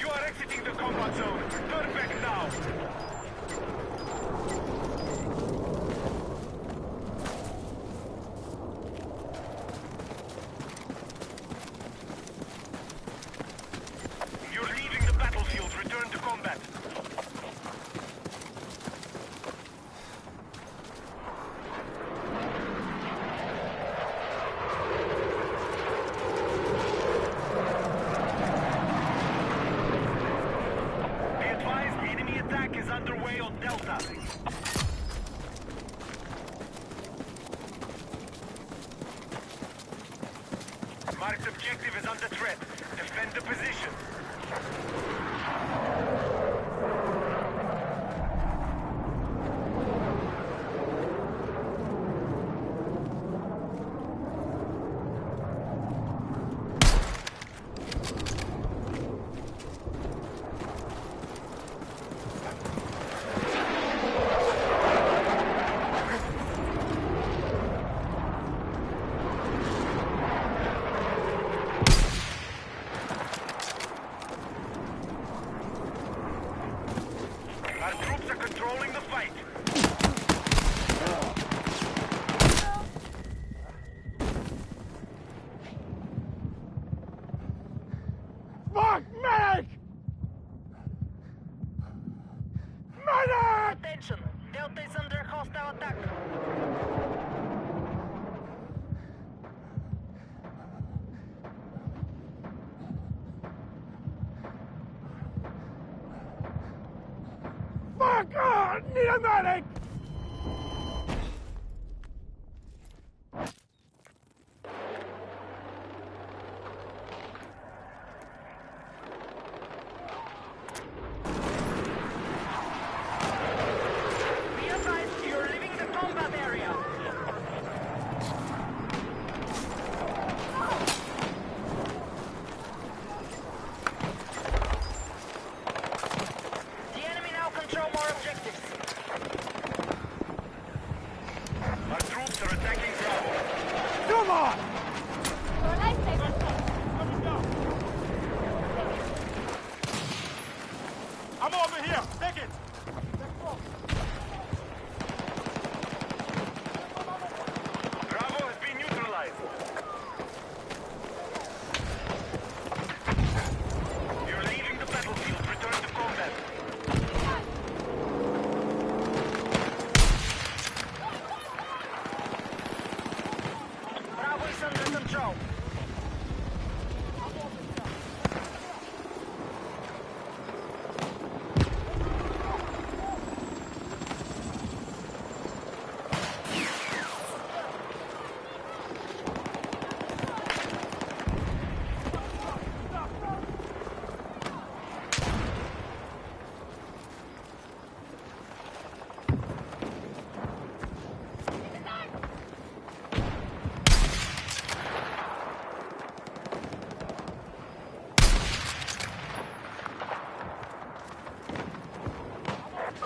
You are exiting the combat zone. Turn back now. You're leaving the battlefield. Return to combat. Be advised, the enemy attack is underway on Delta. Marked objective is under threat. Defend the position. Our troops are controlling the fight. Fuck! Medic! Medic! Attention. Delta is under hostile attack. Fuck! Oh, need a medic! Be advised, you're leaving the combat area. The enemy now control more objectives. Our troops are attacking Bravo. Come on! I'm over here. Take it. Bravo has been neutralized. You're leaving the battlefield. Return to combat. Bravo is under control.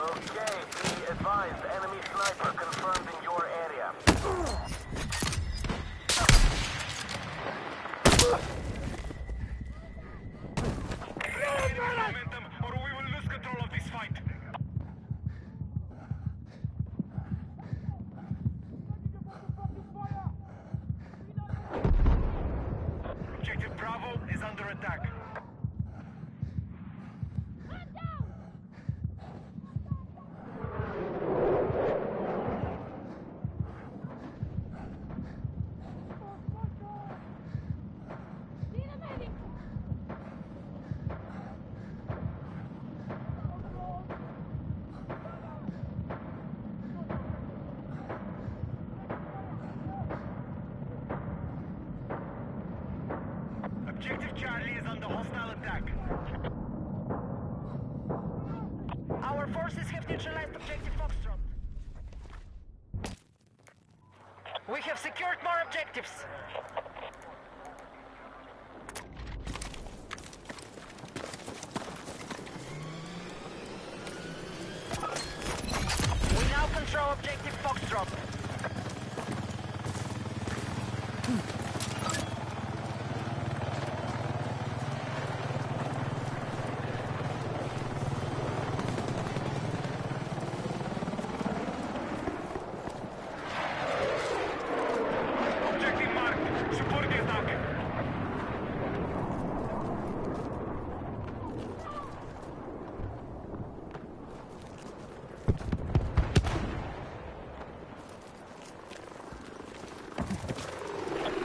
Okay, be advised. Enemy sniper confirmed in your area. Momentum, or we will lose control of this fight. Objective Bravo is under attack. Our forces have neutralized objective Foxtrot. We have secured more objectives. We now control objective Foxtrot. Objective marked. Support the attack.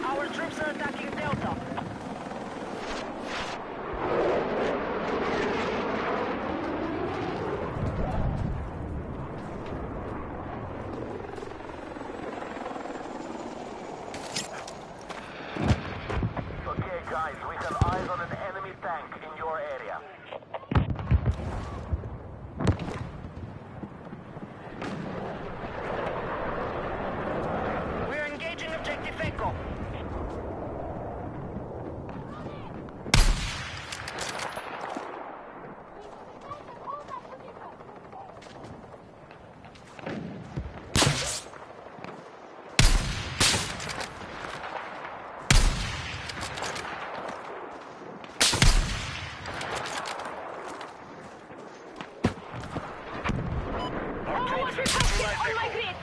Our troops are attacking Delta. Okay, guys, we have eyes on an enemy tank in your area. We are engaging objective Echo. Our troops have neutralized Echo. grid!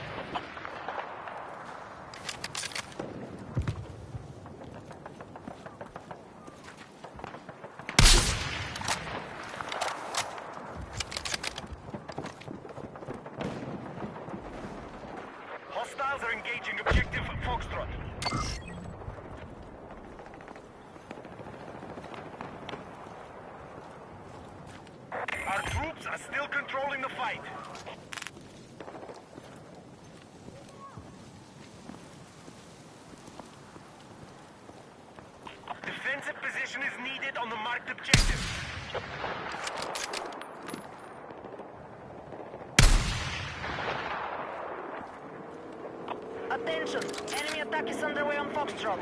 Hostiles are engaging objective Foxtrot. Our troops are still controlling the fight. Defensive position is needed on the marked objective. Attention! Enemy attack is underway on Foxtrot.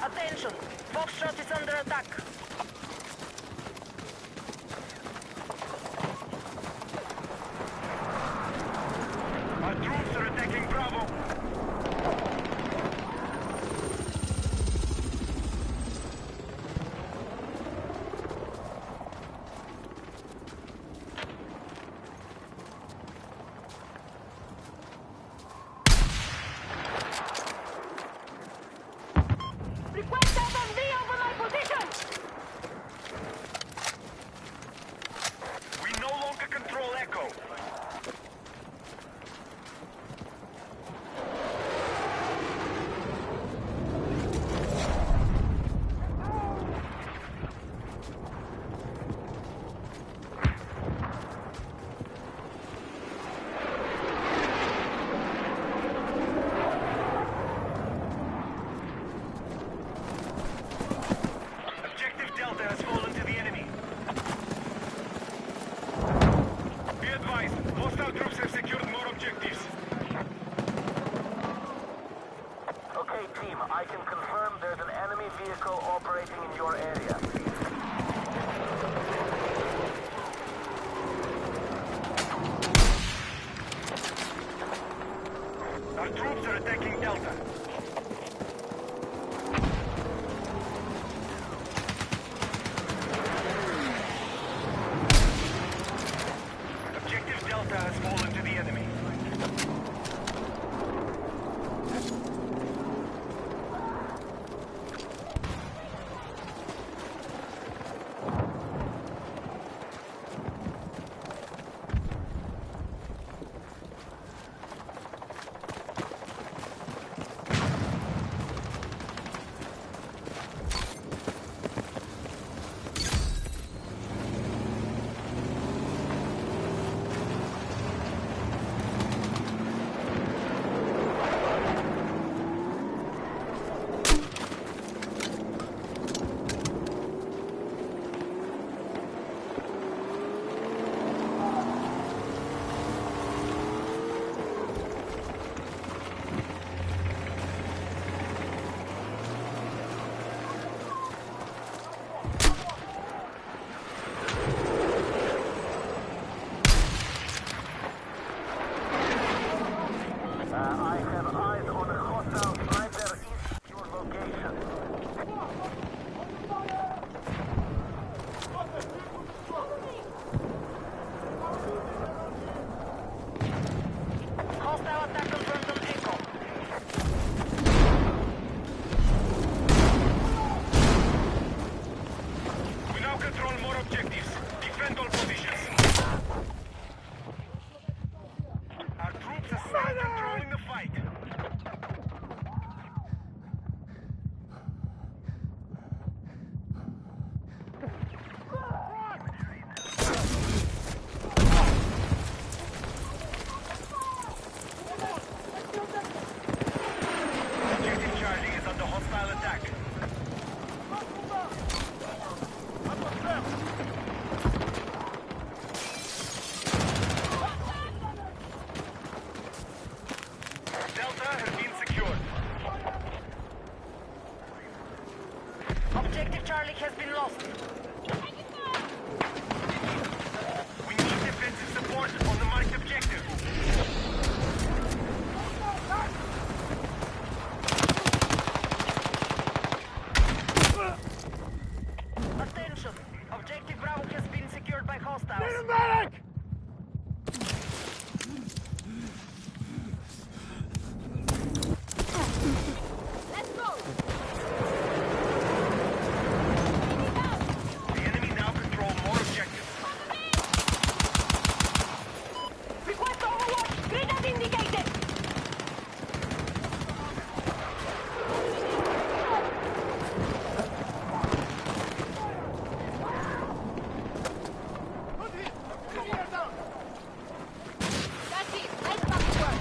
Attention! Foxtrot is under attack. Our troops are attacking Bravo. Request FMV over my position! We no longer control Echo. Objective Delta has fallen to the enemy. Be advised, hostile troops have secured more objectives. Okay, team, I can confirm there's an enemy vehicle operating in your area. Our troops are attacking Delta. Objective Delta has fallen to the enemy. a medic! Let's go! The enemy now control more objectives. Request overwatch! Grenade indicated! That's it! Let's back to work!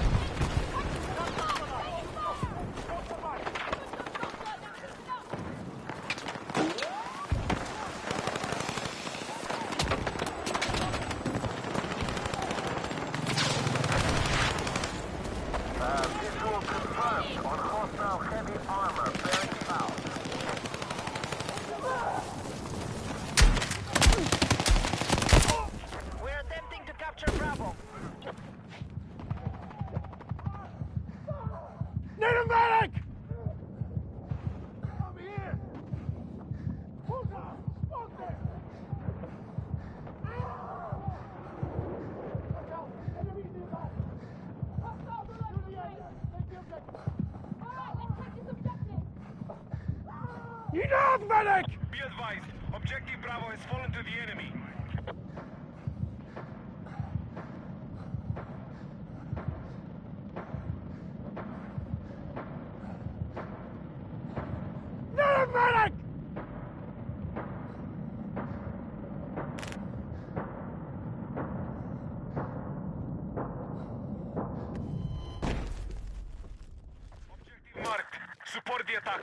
Visual confirmed on hostile heavy armor bearing south. We're attempting to capture Bravo. Need a medic! Over here! Hold on! Smoke there! Enough, medic! Be advised, objective Bravo has fallen to the enemy. Need a medic! Objective marked. Support the attack.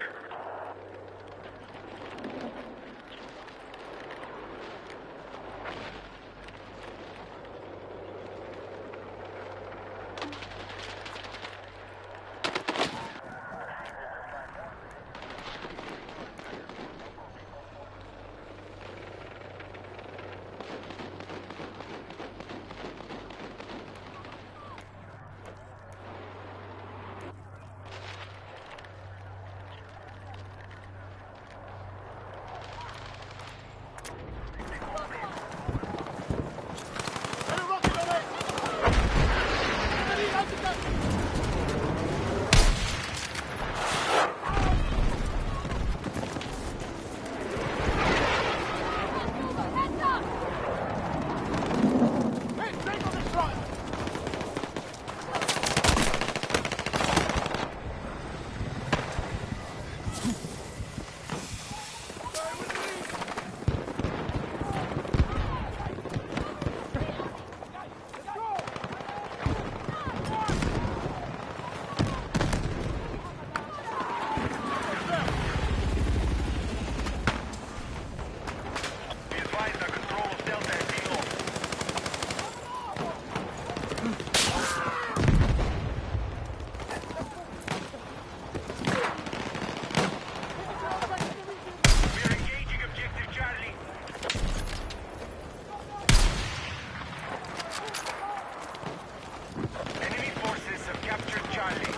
Heads up! Hey, take on this run! Be advised, our control of Delta has been lost. We are engaging objective Charlie. Enemy forces have captured Charlie.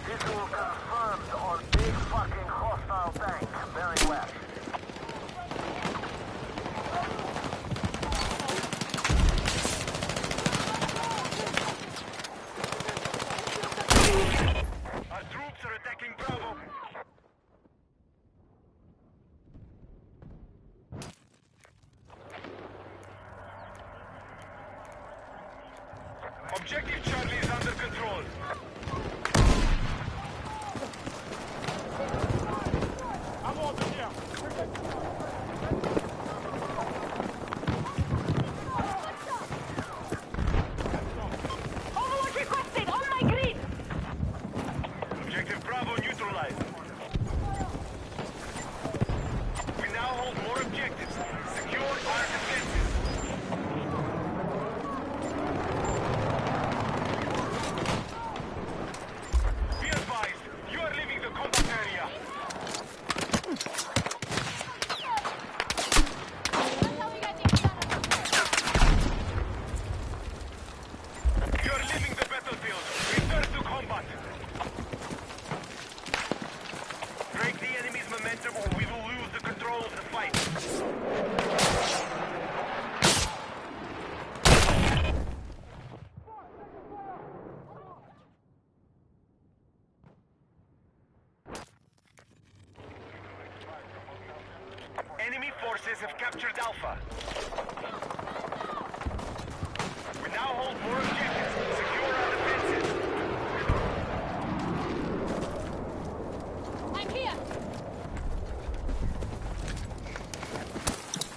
Visual confirmed on big fucking hostile tank, bearing west. Our troops are attacking Bravo. Objective Charlie is under control. I'm over here. Overwatch requested! On my grid! Objective Bravo neutralized. We now hold more objectives. Secure our defenses. right. Enemy forces have captured Alpha. We now hold more objectives. Secure our defenses. I'm here!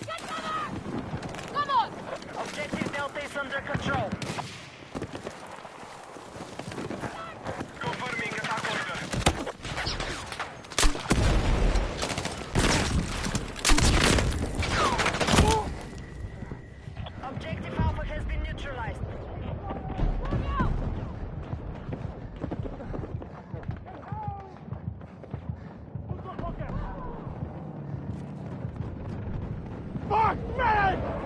Get cover! Come on! Objective Delta is under control. Confirming attack order. Objective Alpha has been neutralized. Fuck me!